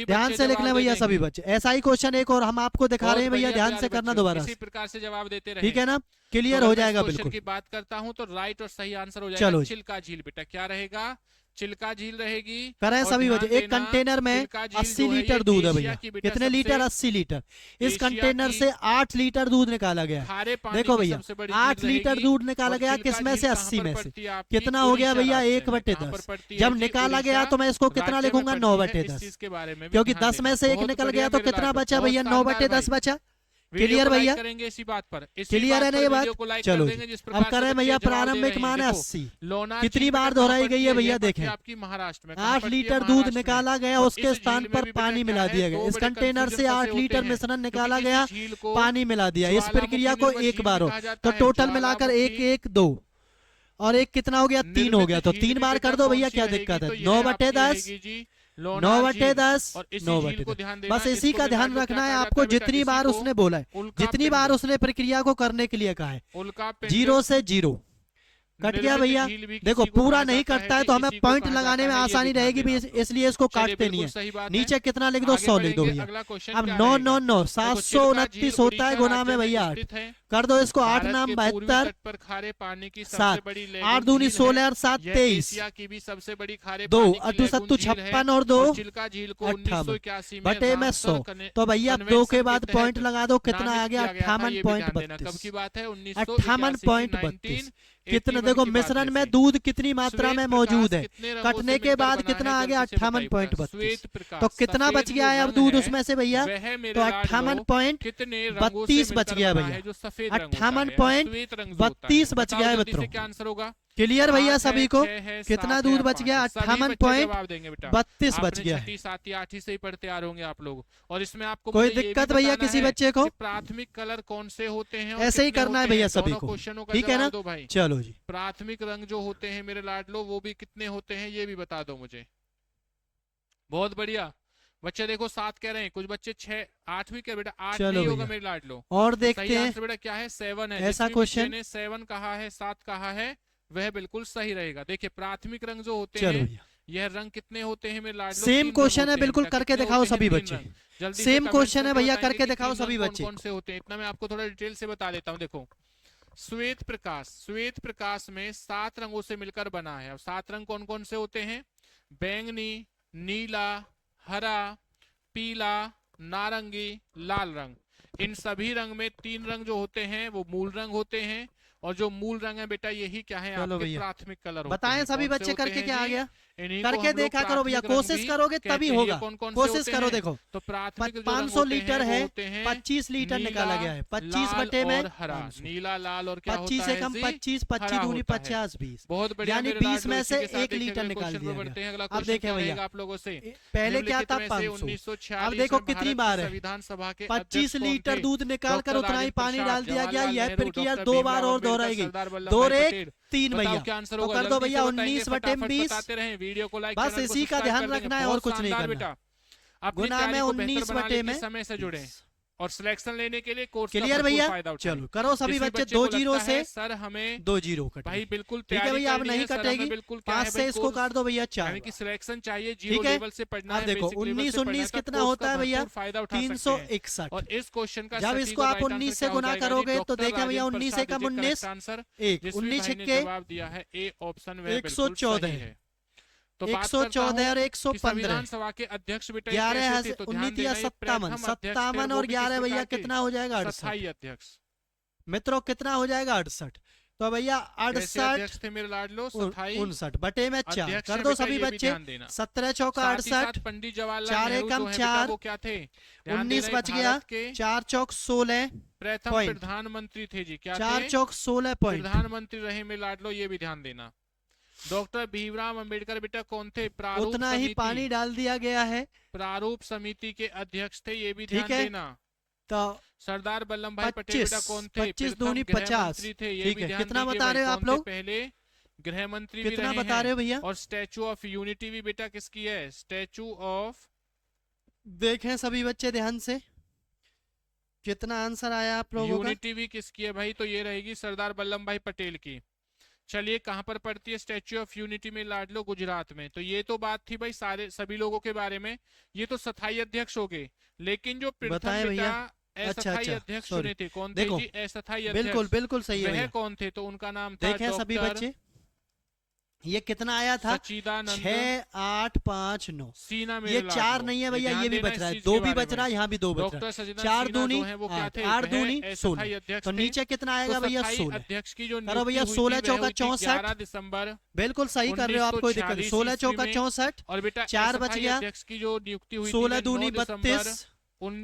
S1: ध्यान से लिखना है भैया सभी बच्चे। ऐसा ही क्वेश्चन एक और हम आपको दिखा रहे हैं भैया, ध्यान से करना दोबारा,
S2: इसी प्रकार से जवाब देते रहे,
S1: ठीक है ना, क्लियर हो जाएगा बिल्कुल।
S2: की बात करता हूँ तो राइट और सही आंसर हो जाएगा चिल्का झील। बेटा क्या रहेगा, चिल्का झील रहेगी।
S1: करें सभी बच्चे, एक कंटेनर में 80 लीटर दूध है भैया, कितने लीटर 80 लीटर, इस कंटेनर से 8 लीटर दूध निकाला गया। देखो भैया 8 लीटर दूध निकाला गया, किसमें से 80 में से, कितना हो गया भैया 1/10। जब निकाला गया तो मैं इसको कितना लिखूंगा 9/10, क्योंकि 10 में से 1 निकल गया तो कितना बचा भैया 9/10 बचा। क्लियर भैया,
S2: करेंगे इसी बात पर,
S1: क्लियर है ना ये बात। चलो अब करें भैया प्रारंभिक मान है 80, कितनी बार दोहराई गई है भैया देखें,
S2: आपकी महाराष्ट्र में
S1: 8 लीटर दूध निकाला गया, उसके स्थान पर पानी मिला दिया गया, इस कंटेनर से 8 लीटर मिश्रण निकाला गया, पानी मिला दिया। इस प्रक्रिया को एक बार हो तो टोटल मिलाकर 1 1 2 और 1 कितना हो गया 3 हो गया, तो 3 बार कर दो भैया, क्या दिक्कत है। 9/10 9/10 9/10, बस इसी का ध्यान रखना है आपको। जितनी बार उसने बोला है, जितनी बार उसने प्रक्रिया को करने के लिए कहा है, 0 से 0 कट गया भैया। देखो पूरा नहीं कटता है तो हमें पॉइंट लगाने में आसानी रहेगी भी, इसलिए इसको काटते नहीं है। नीचे कितना लिख दो, 100 लिख दो भैया। अब 9 9 9 729 होता है गुना में भैया 8 कर दो इसको, 8 नाम 72 7 8 दूनी 16 और 7 23 2 अट्ठू 56 और 2 58 बटे में 100। तो भैया 2 के बाद पॉइंट लगा दो, कितना आ गया 58.32 58.32। कितना देखो मिश्रण में दूध कितनी मात्रा में मौजूद है, कटने के बाद कितना आ गया 58.32। तो कितना बच गया है अब दूध उसमें से भैया, तो 58.32 बच गया भैया, 58.32 बच गया है मित्रों।
S2: क्या आंसर होगा?
S1: क्लियर भैया सभी को, कितना दूध बच गया 58.32 बच गया है।
S2: 7 से ही पढ़ते आ रहे होंगे आप लोग। और इसमें आपको
S1: कोई दिक्कत भैया किसी बच्चे को?
S2: प्राथमिक कलर कौन से होते हैं,
S1: ऐसे ही करना है भैया सभी को, ठीक है ना? चलो जी,
S2: प्राथमिक रंग जो होते हैं मेरे लाडलो वो भी कितने होते हैं ये भी बता दो मुझे। बहुत बढ़िया बच्चे, देखो 7 कह रहे हैं, कुछ बच्चे 6 8 भी कह बेटा 8 नहीं होगा मेरे लाडलो।
S1: और देखते हैं
S2: बेटा क्या है 7 है,
S1: ऐसा क्वेश्चन
S2: ने 7 कहा है 7 कहा है वह बिल्कुल सही रहेगा। देखिए प्राथमिक रंग जो होते हैं यह रंग कितने होते हैं मेरे लाडलो?
S1: सेम क्वेश्चन है, बिल्कुल करके दिखाओ सभी बच्चे। सेम क्वेश्चन है भैया, करके दिखाओ सभी बच्चे।
S2: कौन से होते हैं इतना मैं आपको थोड़ा डिटेल से बता देता हूँ। देखो श्वेत प्रकाश, श्वेत प्रकाश में 7 रंगों से मिलकर बना है। अब 7 रंग कौन कौन से होते हैं? बैंगनी, नीला, हरा, पीला, नारंगी, लाल रंग। इन सभी रंग में 3 रंग जो होते हैं वो मूल रंग होते हैं, और जो मूल रंग है बेटा यही क्या है आपके प्राथमिक कलर
S1: बताएं सभी बच्चे करके क्या आ गया, करके देखा करो भैया, कोशिश करोगे तभी होगा, कोशिश करो। देखो
S2: तो प्राथमिक
S1: 500 लीटर है, 25 लीटर निकाला गया है, 25 बटे में
S2: हरा, नीला, लाल और
S1: 25 से कम 25 25 दूनी 50 20
S2: बहुत बढ़िया,
S1: यानी 20 में से 1 लीटर निकाल दिया। अब देखें भैया
S2: आप लोगों से
S1: पहले क्या था 500, अब देखो कितनी बार है
S2: विधानसभा के
S1: 25 लीटर दूध निकाल कर उतना ही पानी डाल दिया गया। यह प्रक्रिया 2 बार और दोहराई गई, 2 और 1 3 भैया। तो कर दो भैया 19 बटे 20,
S2: वीडियो को लाइक
S1: बस इसी का ध्यान रखना है और कुछ नहीं करना। गुना में 19 बटे में
S2: समय से जुड़े और सिलेक्शन लेने के लिए कोर्स
S1: क्लियर भैया। चलो करो सभी बच्चे 2 0 से
S2: सर हमें
S1: 2 0 कटे
S2: भाई बिल्कुल
S1: ठीक है भैया, अब नहीं कटेगी 5 से इसको काट दो भैया 4
S2: की सिलेक्शन चाहिए,
S1: ठीक है। अब देखो 19 19 कितना होता है भैया 361,
S2: और इस क्वेश्चन का
S1: जब इसको आप 19 से गुना करोगे तो देखें भैया 19 से कम 19 1 19 छक्के
S2: जवाब दिया है ए ऑप्शन
S1: 114 है। तो 114 और 115
S2: विधानसभा के अध्यक्ष बेटा
S1: 11 57 57 और 11 भैया कितना हो जाएगा 68
S2: अध्यक्ष
S1: मित्रों, कितना हो जाएगा 68। तो भैया 68
S2: थे मेरे लाडलो
S1: 59 बटे में 4 कर दो सभी बच्चे, 17 चौका 68,
S2: पंडित जवाहरलाल
S1: 4 एकम 4
S2: वो क्या थे
S1: 19 बच गया, 4 चौक 16
S2: प्रथम प्रधानमंत्री थे जी, क्या
S1: 4 चौक 16 पॉइंट
S2: प्रधानमंत्री रहे मेरे लाडलो, ये भी ध्यान देना। डॉक्टर भीमराव अंबेडकर बेटा कौन थे? प्रारूप
S1: उतना ही पानी डाल दिया गया है,
S2: प्रारूप समिति के अध्यक्ष थे, ये भी ध्यान देना।
S1: तो
S2: सरदार वल्लभ भाई पटेल बेटा कौन थे?
S1: 25 दूनी 50
S2: थे, ये
S1: ठीक
S2: भी
S1: है।
S2: ध्यान
S1: कितना बता रहे हो आप लोग?
S2: पहले गृह मंत्री
S1: कितना बता रहे हो भैया?
S2: और स्टैचू ऑफ यूनिटी भी बेटा किसकी है? स्टैचू ऑफ,
S1: देखें सभी बच्चे ध्यान से कितना आंसर आया आप लोगों का।
S2: यूनिटी भी किसकी है भाई? तो ये रहेगी सरदार वल्लभ भाई पटेल की। चलिए कहां पर पड़ती है स्टैच्यू ऑफ यूनिटी में लाडलो? गुजरात में। तो ये तो बात थी भाई सारे सभी लोगों के बारे में, ये तो स्थायी अध्यक्ष हो गए, लेकिन जो
S1: बताएं भैया
S2: अस्थायी अध्यक्ष चुने थे कौन थे जी? अस्थायी अध्यक्ष
S1: बिल्कुल बिल्कुल सही है भैया।
S2: कौन थे? तो उनका नाम था,
S1: देखें सभी बच्चे ये कितना आया था 6 8 5 9, ये 4 नहीं है भैया, ये भी बच रहा है, 2 भी बच रहा है, यहाँ भी 2 बच रहा है, 4 दूनी 8 दूनी 16, तो नीचे कितना आएगा भैया 16।
S2: अध्यक्ष की जो
S1: करो भैया 16 चौका 64,
S2: दिसंबर
S1: बिल्कुल सही कर रहे हो आप, कोई दिक्कत नहीं। 16 चौका 64
S2: और बेटा
S1: 4 बच गया,
S2: अध्यक्ष की जो नियुक्ति हुई
S1: 16 दूनी 32,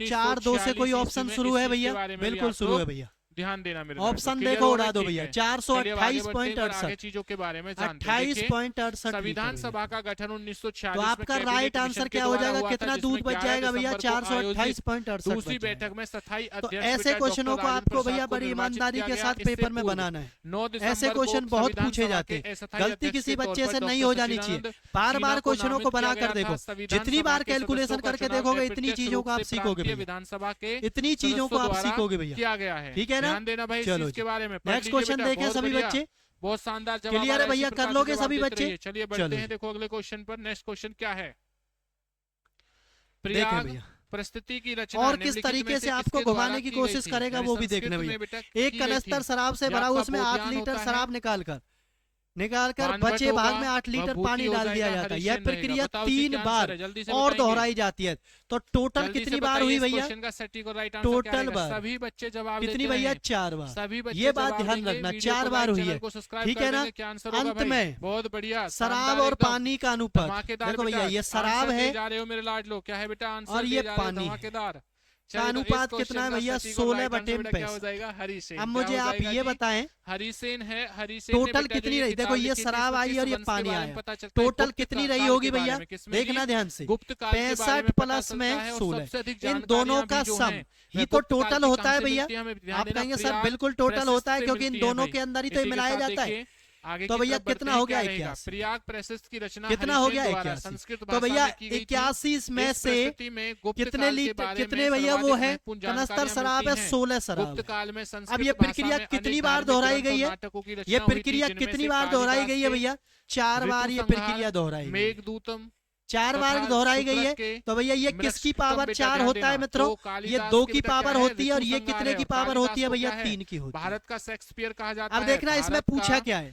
S1: 4 2 से कोई ऑप्शन शुरू है भैया? बिल्कुल शुरू है भैया,
S2: ध्यान देना मेरे
S1: ऑप्शन देखो उड़ा दो भैया। 428.68
S2: चीजों के बारे में
S1: 28.68
S2: संविधान सभा का गठन 1946
S1: तो आपका राइट आंसर क्या हो जाएगा? कितना दूध बच जाएगा भैया? 428.68।
S2: दूसरी बैठक में स्थायी अध्यक्ष,
S1: ऐसे क्वेश्चनों को आपको भैया बड़ी ईमानदारी के साथ पेपर में बनाना है। ऐसे क्वेश्चन बहुत पूछे जाते हैं, गलती किसी बच्चे से नहीं हो जानी चाहिए। बार बार क्वेश्चनों को बना कर देखो, जितनी बार कैलकुलेशन करके देखोगे इतनी चीजों को आप सीखोगे,
S2: विधानसभा के
S1: इतनी चीजों को आप सीखोगे भैया,
S2: किया गया है,
S1: ठीक है ना?
S2: ध्यान देना भाई इस
S1: चलो
S2: चीज के बारे में।
S1: नेक्स्ट क्वेश्चन देखें सभी बच्चे।
S2: बहुत शानदार जवाब
S1: क्लियर है भैया, कर लोगे सभी बच्चे?
S2: चलिए बढ़ते हैं, देखो अगले क्वेश्चन पर। नेक्स्ट क्वेश्चन क्या है? प्रयाग परिस्थिति की रचना
S1: और किस तरीके से आपको घुमाने की कोशिश करेगा वो भी देखना भैया। एक कनस्तर शराब से भरा, उसमें 8 लीटर शराब निकालकर बचे भाग में 8 लीटर पानी डाल दिया जाता है। यह प्रक्रिया 3 बार और दोहराई जाती है, तो टोटल कितनी बार हुई भैया? टोटल बार
S2: सभी बच्चे जवाब
S1: कितनी भैया? 4 बार। सभी ये बात ध्यान रखना, 4 बार हुई है, ठीक है ना? अंत में
S2: बहुत बढ़िया
S1: शराब और पानी का अनुपात देखो भैया, ये शराब है
S2: जा रहे हो मेरे लाडलो, क्या है बेटा आंसर?
S1: और ये पानी का अनुपात कितना है भैया? 16/65 हो
S2: जाएगा। हरिसेन,
S1: अब मुझे आप ये बताएं
S2: हरिसेन है, हरिसेन
S1: टोटल कितनी रही? देखो ये शराब आई और ये पानी आया, टोटल कितनी रही होगी भैया? देखना ध्यान से, 65 प्लस में 16, इन दोनों का सम ही तो टोटल होता है भैया। आप कहेंगे सर बिल्कुल टोटल होता है, क्योंकि इन दोनों के अंदर ही तो मिलाया जाता है। तो भैया कितना हो गया? 81।
S2: प्रयाग प्रेसिस्ट की रचना
S1: कितना हो गया? 81। तो भैया 81 में से कितने लीटर, कितने भैया वो है? कनस्तर शराब है, 16 शराब। अब ये प्रक्रिया कितनी बार दोहराई गई है? ये प्रक्रिया कितनी बार दोहराई गई है भैया? 4 बार ये प्रक्रिया दोहराई।
S2: मेघदूतम
S1: 4 बार दोहराई गई है। तो भैया ये किसकी पावर 4 होता है मित्रों? ये 2 की पावर होती है, और ये कितने की पावर होती है भैया? 3 की होती है।
S2: भारत का शेक्सपियर कहा जाता है।
S1: अब देखना इसमें पूछा क्या है,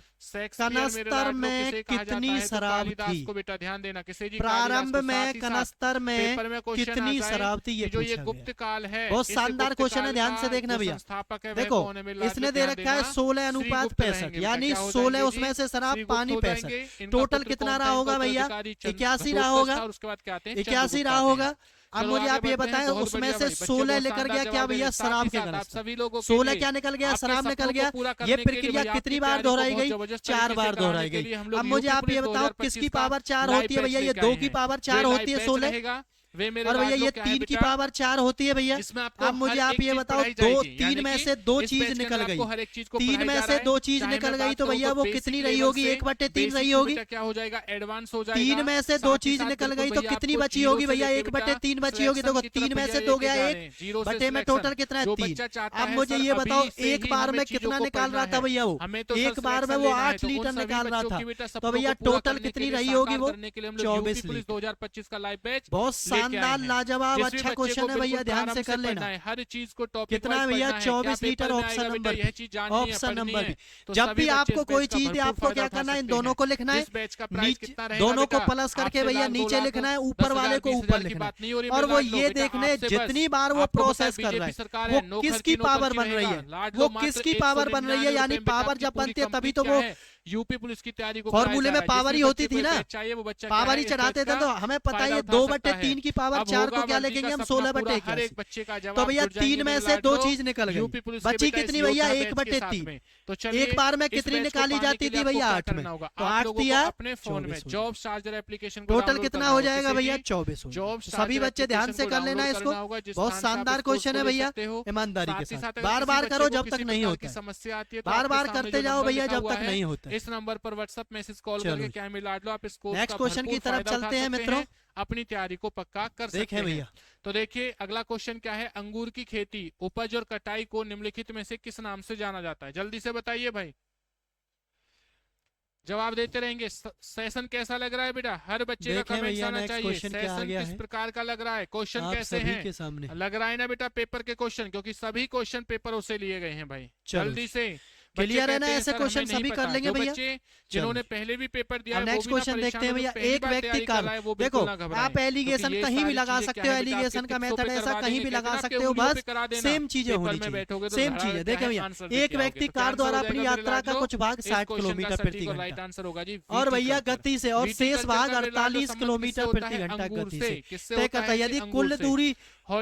S1: कनस्तर में कितनी शराब थी?
S2: बेटा ध्यान देना,
S1: प्रारंभ में कनस्तर में कितनी शराब थी? ये
S2: गुप्त काल है।
S1: बहुत शानदार क्वेश्चन है, ध्यान से देखना भैया। देखो इसने दे रखा है 16:65, यानी 16 उसमें से शराब, पानी 65। टोटल कितना रहा होगा भैया? 81 रहा होगा। 81 रहा होगा। अब मुझे आप ये बताएं, उसमें से 16 लेकर गया क्या भैया? शराब के कनस्तर। 16 क्या निकल गया? शराब निकल गया। ये प्रक्रिया कितनी बार दोहराई गई? 4 बार दोहराई गई। अब मुझे आप ये बताओ, किसकी पावर 4 होती है भैया? ये 2 की पावर 4 होती है 16, और भैया ये 3 की पावर 4 होती है भैया। अब मुझे आप ये बताओ, 3 में से 2 चीज निकल गई, 3 में से 2 चीज निकल गई, तो भैया वो कितनी रही होगी? 1/3 रही होगी।
S2: क्या हो जाएगा? एडवांस हो जाएगा।
S1: 3 में से 2 चीज निकल गई तो कितनी बची होगी भैया? 1/3 बची होगी। देखो 3 में से 2 गया 1 बटे में टोटल कितना है? 3। अब मुझे ये बताओ, एक बार में कितना निकाल रहा था भैया? वो एक बार में वो 8 लीटर निकाल रहा था, तो भैया टोटल कितनी रही होगी? वो 24 लीटर।
S2: 2025 का लाइव बैच
S1: बहुत शानदार लाजवाब अच्छा क्वेश्चन है भैया, ध्यान से कर लेना।
S2: हर चीज को
S1: कितना भैया? 24 लीटर। ऑप्शन नंबर भी। जब भी आपको कोई चीज दे, आपको क्या करना है? इन दोनों को लिखना है, दोनों को प्लस करके भैया नीचे लिखना है, ऊपर वाले को ऊपर लिखना है। और वो ये देखने जितनी बार वो प्रोसेस कर रहा है, वो किसकी पावर बन रही है, वो किसकी पावर बन रही है। यानी पावर जब बनती है तभी तो वो
S2: यूपी पुलिस की तैयारी को
S1: फॉर्मूले में पावर ही होती थी ना, पावर ही चढ़ाते थे। तो हमें पता है 2/3 की पावर 4 को क्या लिखेंगे हम? 16/81। तो भैया 3 में से 2 चीज निकल गई, बची कितनी भैया? 1/3। तो एक बार में कितनी निकाली जाती थी भैया? 8 में। तो 8 दिया
S2: अपने फोन में जॉब चार्जर एप्लीकेशन
S1: टोटल कितना हो जाएगा भैया? 24। सभी बच्चे ध्यान से कर लेना इसको, बहुत शानदार क्वेश्चन है भैया। ईमानदारी के साथ बार बार करो जब तक नहीं होता,
S2: समस्या आती है
S1: बार बार करते जाओ भैया जब तक नहीं होता।
S2: इस नंबर पर व्हाट्सएप मैसेज कॉल करके क्या मिला लो आप इसको।
S1: नेक्स्ट क्वेश्चन की तरफ चलते हैं मित्रों,
S2: अपनी तैयारी को पक्का कर सकते हैं भैया। तो देखिए अगला क्वेश्चन क्या है? अंगूर की खेती, उपज और कटाई को निम्नलिखित में से किस नाम से जाना जाता है? जल्दी से बताइए भाई, जवाब देते रहेंगे। सेशन कैसा लग रहा है बेटा? हर बच्चे का कमेंट्स आना चाहिए। सेशन किस प्रकार का लग रहा है? क्वेश्चन कैसे हैं? लग रहा है ना बेटा पेपर के क्वेश्चन, क्योंकि सभी क्वेश्चन पेपरों से लिए गए हैं भाई। जल्दी से
S1: क्लियर है ना? ऐसे क्वेश्चन सभी कर लेंगे भैया,
S2: जिन्होंने पहले भी पेपर दिया है।
S1: नेक्स्ट क्वेश्चन देखते हैं भैया। एक व्यक्ति का देखो, आप एलिगेशन कहीं भी लगा सकते हो, एलिगेशन का मेथड ऐसा कहीं भी लगा सकते हो, बस सेम चीजें होनी चाहिए, सेम चीजें। देखिए भैया, एक व्यक्ति कार द्वारा अपनी यात्रा का कुछ भाग 60 किलोमीटर प्रति घंटा और भैया गति से, और शेष भाग 48 किलोमीटर प्रति घंटा गति से तय करता है। यदि कुल दूरी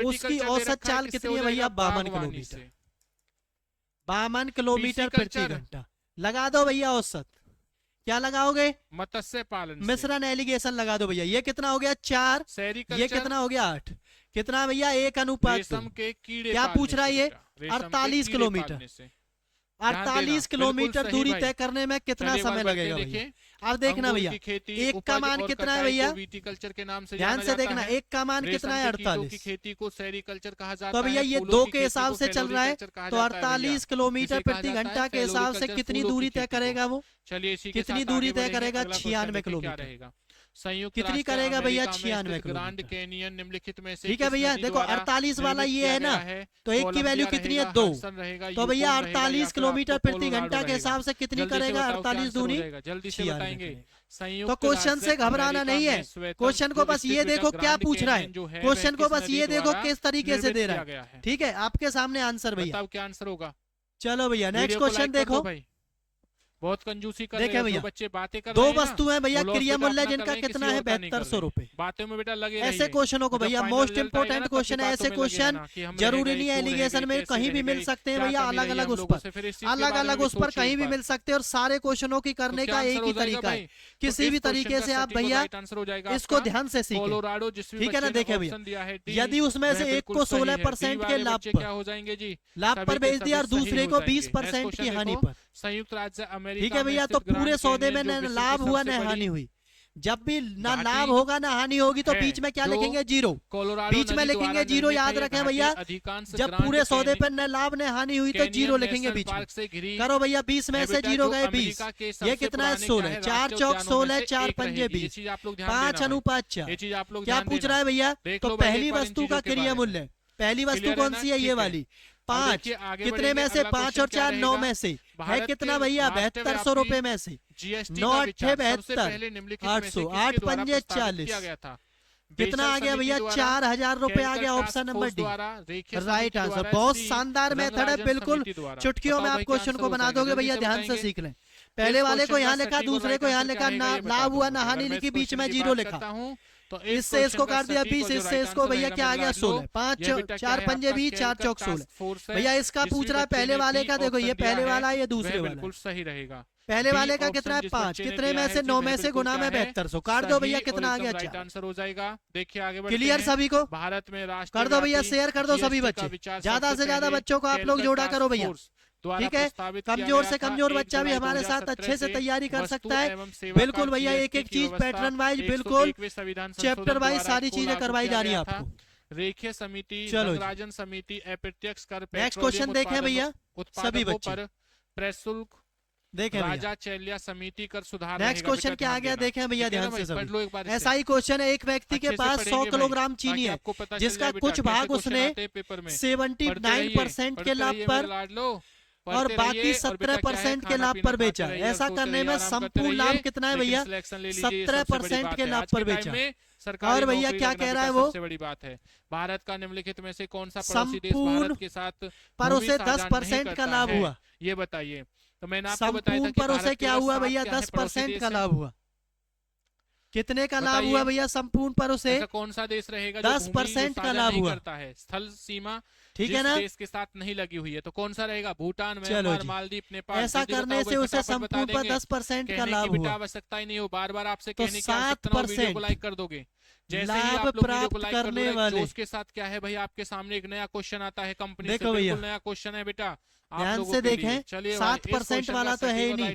S1: उसकी औसत चाल कितनी है भैया? 52 किलोमीटर। 52 किलोमीटर प्रति घंटा लगा दो भैया औसत। क्या लगाओगे?
S2: मत्स्य पालन,
S1: मिश्रण एलिगेशन लगा दो भैया। ये कितना हो गया? 4। ये कितना हो गया? 8। कितना भैया? 1:2। क्या पूछ रहा है ये? 48 किलोमीटर। 48 किलोमीटर दूरी तय करने में कितना समय लगेगा भैया? अब देखना भैया, एक का मान कितना है भैया?
S2: विटीकल्चर के नाम से
S1: ध्यान से देखना, एक का मान कितना है? 48
S2: की खेती को सेरीकल्चर कहा जाता है।
S1: तो भैया ये 2 के हिसाब से चल रहा है, तो 48 किलोमीटर प्रति घंटा के हिसाब से कितनी दूरी तय करेगा वो?
S2: चलिए
S1: कितनी दूरी तय करेगा? 96 किलोमीटर।
S2: संयुक्त
S1: कितनी करेगा भैया? 96
S2: ग्रांड कैनियन निम्नलिखित में से
S1: ठीक है भैया। देखो 48 वाला ये है ना, तो एक की वैल्यू कितनी है? 2। तो भैया 48 किलोमीटर प्रति घंटा के हिसाब से कितनी करेगा? 48 दूनी
S2: जल्दी से बताएंगे।
S1: तो क्वेश्चन से घबराना नहीं है, क्वेश्चन को बस ये देखो क्या पूछ रहा है, क्वेश्चन को बस ये देखो किस तरीके से दे रहा है। ठीक है, आपके सामने आंसर भैया।
S2: क्या आंसर होगा?
S1: चलो भैया नेक्स्ट क्वेश्चन देखो।
S2: बहुत कंजूसी कर
S1: रहे हैं भैया,
S2: बच्चे बातें कर
S1: दो
S2: रहे हैं
S1: वस्तुएं भैया, क्रिया मूल्य जिनका कितना है? 7200 रुपए।
S2: बातों में बेटा लगे
S1: ऐसे क्वेश्चनों को भैया मोस्ट इंपोर्टेंट क्वेश्चन है। ऐसे क्वेश्चन जरूरी नहीं है एलिगेशन में कहीं भी मिल सकते हैं भैया, अलग अलग उस पर अलग अलग उस पर कहीं भी मिल सकते हैं। और सारे क्वेश्चनों की करने का एक ही तरीका है, किसी भी तरीके से आप भैया इसको ध्यान से सीखें। ठीक है ना? देखे भैया, यदि उसमें से एक को 16% के लाभ पर बेच दिया और दूसरे को 20% की हानि पर,
S2: संयुक्त राज्य अमेरिका,
S1: ठीक है भैया, तो पूरे सौदे में न लाभ हुआ न हानि हुई। जब भी ना लाभ होगा ना हानि होगी तो बीच में क्या लिखेंगे? 0। बीच में लिखेंगे 0, याद रखें भैया। जब पूरे सौदे पर न लाभ न हानि हुई तो 0 लिखेंगे बीच में। करो भैया, 20 में से 0 गए 20, ये कितना है? 16। 4 चौक 16, 4 पंजे 20, 5 अनुपात 4। क्या पूछ रहा है भैया? तो पहली वस्तु का क्रिया मूल्य, पहली वस्तु कौन सी है? ये वाली 5। कितने में से? 5 और 4 9 में से है कितना भैया? 7200 रुपए में से 9 8 72, 800, 8 पंजे 40, कितना आ गया भैया? 4000 रुपए आ गया। Option number D right answer. बहुत शानदार मेथड है, बिल्कुल चुटकियों में आप क्वेश्चन को बना दोगे भैया। ध्यान से सीख लें। पहले वाले को यहाँ लिखा, दूसरे को यहाँ लिखा, लाभ हुआ ना हानि लिखी, बीच में 0 लिखा। तो इससे इसको काट दिया 20, इससे इसको भैया क्या आ गया? 16। 5 4 पंजे 20, 4 चौक 16। भैया इसका पूछ रहा है पहले वाले का। देखो ये पहले वाला, ये दूसरे वाला।
S2: बिल्कुल सही रहेगा।
S1: पहले वाले का कितना है? 5। कितने में से? 9 में से गुना में 7200 काट दो भैया, कितना आ गया? 4
S2: आंसर हो जाएगा। देखिए आगे
S1: क्लियर सभी को?
S2: भारत में
S1: कर दो भैया, शेयर कर दो सभी बच्चे, ज्यादा से ज्यादा बच्चों को आप लोग जोड़ा करो भैया। ठीक है, कमजोर से कमजोर बच्चा भी हमारे साथ अच्छे से तैयारी कर सकता है। बिल्कुल भैया, एक एक चीज पैटर्न वाइज, बिल्कुल चैप्टर वाइज सारी चीजें करवाई जा रही है आपको।
S2: रेखीय समिति, राजन समिति, अप्रत्यक्ष कर,
S1: नेक्स्ट क्वेश्चन देखें भैया सभी बच्चे।
S2: प्रशुल्क
S1: देखें
S2: राजा चैलिया समिति कर सुधार।
S1: नेक्स्ट क्वेश्चन क्या आ गया? देखें भैया ध्यान से सभी। ऐसा ही क्वेश्चन है, एक व्यक्ति के पास 100 किलोग्राम चीनी है, जिसका कुछ भाग उसने 79% के लाभ पर और बाकी 17% के लाभ पर बेचा। ऐसा करने में संपूर्ण लाभ कितना है भैया? 17% के लाभ पर बेचा। और भैया क्या कह रहा है वो?
S2: सबसे बड़ी बात है, भारत का निम्नलिखित में से कौन सा पड़ोसी देश भारत के साथ
S1: पर उसे 10% का लाभ हुआ?
S2: ये बताइए। तो मैंने आपको बताया था कि
S1: पर उसे क्या हुआ भैया? 10% का लाभ हुआ। कितने का लाभ हुआ भैया संपूर्ण पर उसे?
S2: कौन सा देश रहेगा
S1: 10% का लाभ हुआ?
S2: करता है स्थल सीमा,
S1: ठीक है ना,
S2: देश के साथ नहीं लगी हुई है, तो कौन सा रहेगा? भूटान, म्यांमार, मालदीव, नेपाल।
S1: ऐसा करने से उसे संपूर्ण पर 10% का लाभ हुआ।
S2: आवश्यकता ही नहीं हो, बार बार आपसे
S1: तो
S2: कहने की आवश्यकता नहीं, वीडियो को लाइक कर दोगे। जैसे ही आप लोग वीडियो को लाइक करने वाले, उसके साथ क्या है भाई, आपके सामने एक नया क्वेश्चन आता है कंपनी से। बिल्कुल नया क्वेश्चन है बेटा,
S1: ध्यान से देखें। 7% वाला तो है ही नहीं,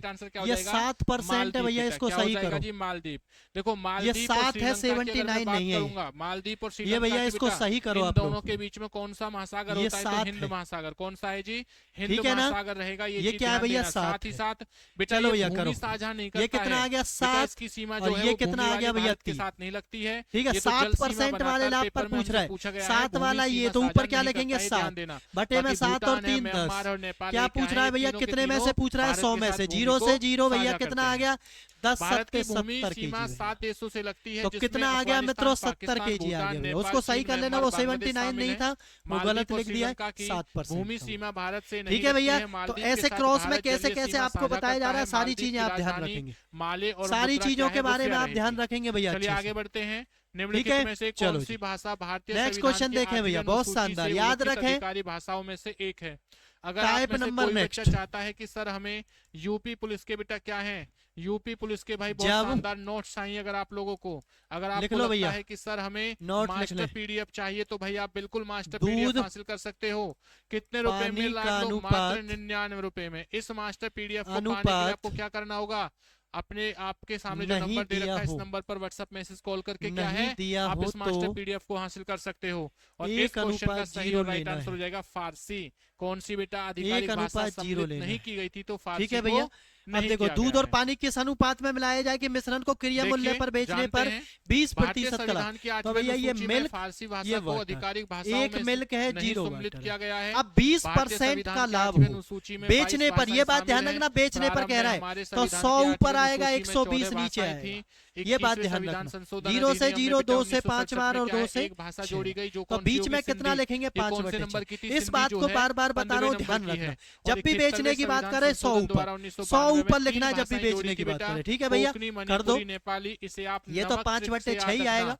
S1: ये 7% है भैया, इसको सही करो
S2: जी। मालदीव, देखो मालदीव
S1: ये 7 है, 79 नहीं है।
S2: मालदीव और
S1: ये भैया इसको सही करो। आप
S2: दोनों के बीच में कौन सा महासागर होता है? तो हिंद महासागर। कौन सा है जी? हिंद महासागर रहेगा। ये
S1: क्या है भैया? 7।
S2: साथ ही साथ बेटा
S1: चलो भैया करो,
S2: साझा नहीं करता।
S1: ये कितना आ गया? 7
S2: की सीमा
S1: जो है, ये कितना आ गया भैया?
S2: के साथ नहीं लगती है।
S1: ठीक है, 7% वाले लाभ पर पूछ रहा है। 7 वाला ये, तो ऊपर क्या लिखेंगे? 7 बटे में 7 और 3 10। क्या पूछ रहा है भैया? कितने में से पूछ रहा है? 100 में से। 0 से 0 भैया कितना आ गया? 10 7 70
S2: सीमा 7 देशों से लगती है।
S1: तो कितना आ गया मित्रों? 70 kg आ गया। उसको सही कर लेना, वो 79 नहीं था, वो गलत लिख दिया है। 7%
S2: भूमि सीमा भारत से नहीं।
S1: ठीक है भैया, तो ऐसे क्रॉस में कैसे कैसे आपको बताया जा रहा है, सारी चीजें आप ध्यान रखेंगे,
S2: माले और
S1: सारी चीजों के बारे में आप ध्यान रखेंगे भैया।
S2: चलिए आगे बढ़ते हैं।
S1: ठीक है,
S2: में से
S1: चलो
S2: कौन सी भाषा भारतीय
S1: नेक्स्ट क्वेश्चन देखें भैया, बहुत शानदार, याद रखें।
S2: भाषाओं में से एक है। अगर
S1: टाइप
S2: आप में से
S1: नंबर
S2: कोई
S1: नेक्स्ट।
S2: बच्चा चाहता है कि सर हमें यूपी पुलिस के बेटा क्या है, यूपी पुलिस के भाई बहुत शानदार नोट्स चाहिए, अगर आप लोगों को, अगर आपको लगता है कि सर हमें मास्टर पीडीएफ चाहिए, तो भाई आप बिल्कुल मास्टर पीडीएफ हासिल कर सकते हो। कितने रुपए में लाड लो? मात्र 99 रुपए में। इस मास्टर पीडीएफ को पाने के लिए आपको क्या करना होगा, अपने आपके सामने जो नंबर दे रखा है इस नंबर पर व्हाट्सएप मैसेज कॉल करके क्या है आप इस मास्टर पीडीएफ को हासिल कर सकते हो। और इस क्वेश्चन का सही और राइट आंसर हो जाएगा फारसी। कौन सी बेटा आधिकारिक भाषा सम्मिलित नहीं की गई थी, तो फारसी।
S1: ठीक है भैया, अब देखो दूध और पानी किस अनुपात में मिलाया जाए कि मिश्रण को क्रिया मूल्य पर बेचने पर 20% का लाभ। तो भैया ये मिल्क,
S2: फारसी भाषा को आधिकारिक भाषा
S1: एक मिल्क है 0
S2: सम्मिलित किया गया है।
S1: अब 20% का लाभ हो बेचने पर, ये बात ध्यान रखना, बेचने पर कह रहा है तो 100 ऊपर आएगा 120 नीचे आएगा, ये बात ध्यान रखना। 0 से 0, 2 से 5 बार और 2 से
S2: भाषा जोड़ी गई, जो
S1: तो बीच में कितना लिखेंगे 5/6। इस बात को बार बार बता रहा हूँ, ध्यान रखना। जब भी बेचने की बात करें 100 ऊपर लिखना है, जब भी बेचने की बात करें। ठीक है भैया, कर दो।
S2: नेपाली, इसे आप
S1: ये तो 5/6 ही आएगा।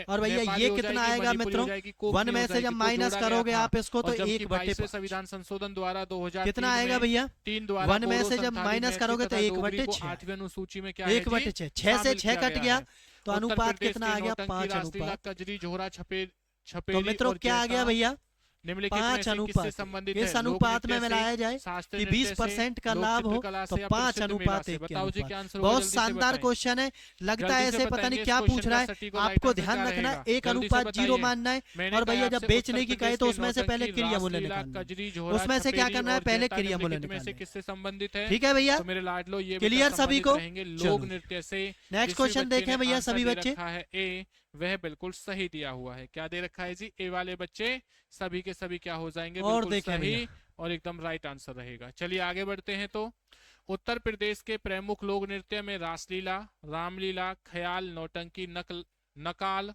S1: और भैया ये कितना आएगा मित्रों, 1 में से जब माइनस करोगे आप इसको तो 1/5।
S2: संविधान संशोधन द्वारा 2000
S1: कितना आएगा भैया,
S2: 3 द्वारा
S1: 1 में से जब माइनस करोगे तो 1/6।
S2: 8वीं अनुसूची में क्या
S1: 1/6, 6 से 6 कट गया तो अनुपात कितना आ गया, 5 अनुपात।
S2: कजरी, झोरा, छपेरी।
S1: तो मित्रों क्या आ गया भैया, 5 अनुपात। इस अनुपात में मिलाया जाए कि 20% का लाभ हो तो 5 अनुपात 1 के अनुपात। बहुत शानदार क्वेश्चन है, लगता है ऐसे पता नहीं क्या पूछ रहा है। आपको ध्यान रखना, 1 अनुपात 0 मानना है। और भैया जब बेचने की कहे तो उसमें से पहले क्रिया मूल्य निकालना है, उसमें से क्या करना है, पहले क्रिया मूल्य निकालना है।
S2: किससे संबंधित है?
S1: ठीक है भैया,
S2: मेरे लाडलो ये
S1: क्लियर सभी को।
S2: लोक नृत्य से।
S1: नेक्स्ट क्वेश्चन देखें भैया सभी बच्चे।
S2: ए वह बिल्कुल सही दिया हुआ है। क्या दे रखा है जी? ए वाले बच्चे सभी के सभी क्या हो जाएंगे,
S1: और
S2: बिल्कुल सही और एकदम राइट आंसर रहेगा। चलिए आगे बढ़ते हैं। तो उत्तर प्रदेश के प्रमुख लोक नृत्य में रासलीला, रामलीला, ख्याल, नौटंकी, नकाल,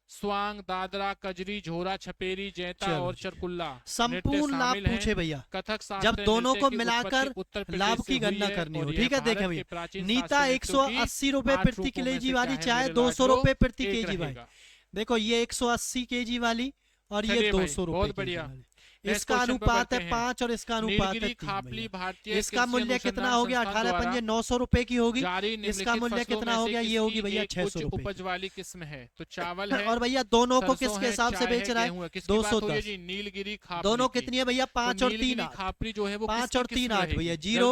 S2: स्वांग, दादरा, कजरी, झोरा, छपेरी, जैता और चरकुल्ला
S1: संपूर्ण लाभ पूछे भैया।
S2: कथक
S1: जब दोनों को मिलाकर लाभ की गणना करनी हो। ठीक है, देखें भैया, नीता 180 रुपए प्रति केजी वाली चाय 200 रुपए प्रति केजी वाली। देखो ये 180 केजी वाली और ये 200 रुपए। बहुत बढ़िया। इसका अनुपात है 5 और इसका अनुपात है 3। इसका मूल्य कितना हो गया, 18 900 रुपए की होगी। इसका मूल्य कितना हो गया, ये होगी भैया 600 रुपए।
S2: उपज वाली किस्म है तो चावल है।
S1: और भैया दोनों को किसके हिसाब से बेच रहा है, 210।
S2: नीलगिरी
S1: दोनों कितनी है भैया, 5 और 3
S2: खापरी जो है वो
S1: 5 और 3 8 भैया, 0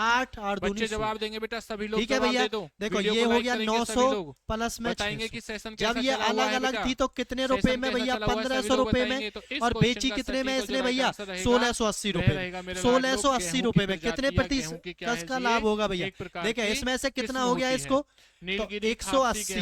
S1: 8 और 2
S2: जवाब देंगे बेटा सभी लोग।
S1: ठीक है भैया, देखो ये हो गया 900 प्लस में 600। जब ये अलग अलग थी तो कितने रुपए में भैया, 1500 रुपए में। और बेची कितने में इसने भैया, 1680 रुपए। 1680 रुपए में कितने प्रतिशत का लाभ होगा भैया? देखिए इसमें से कितना हो गया इसको, तो 180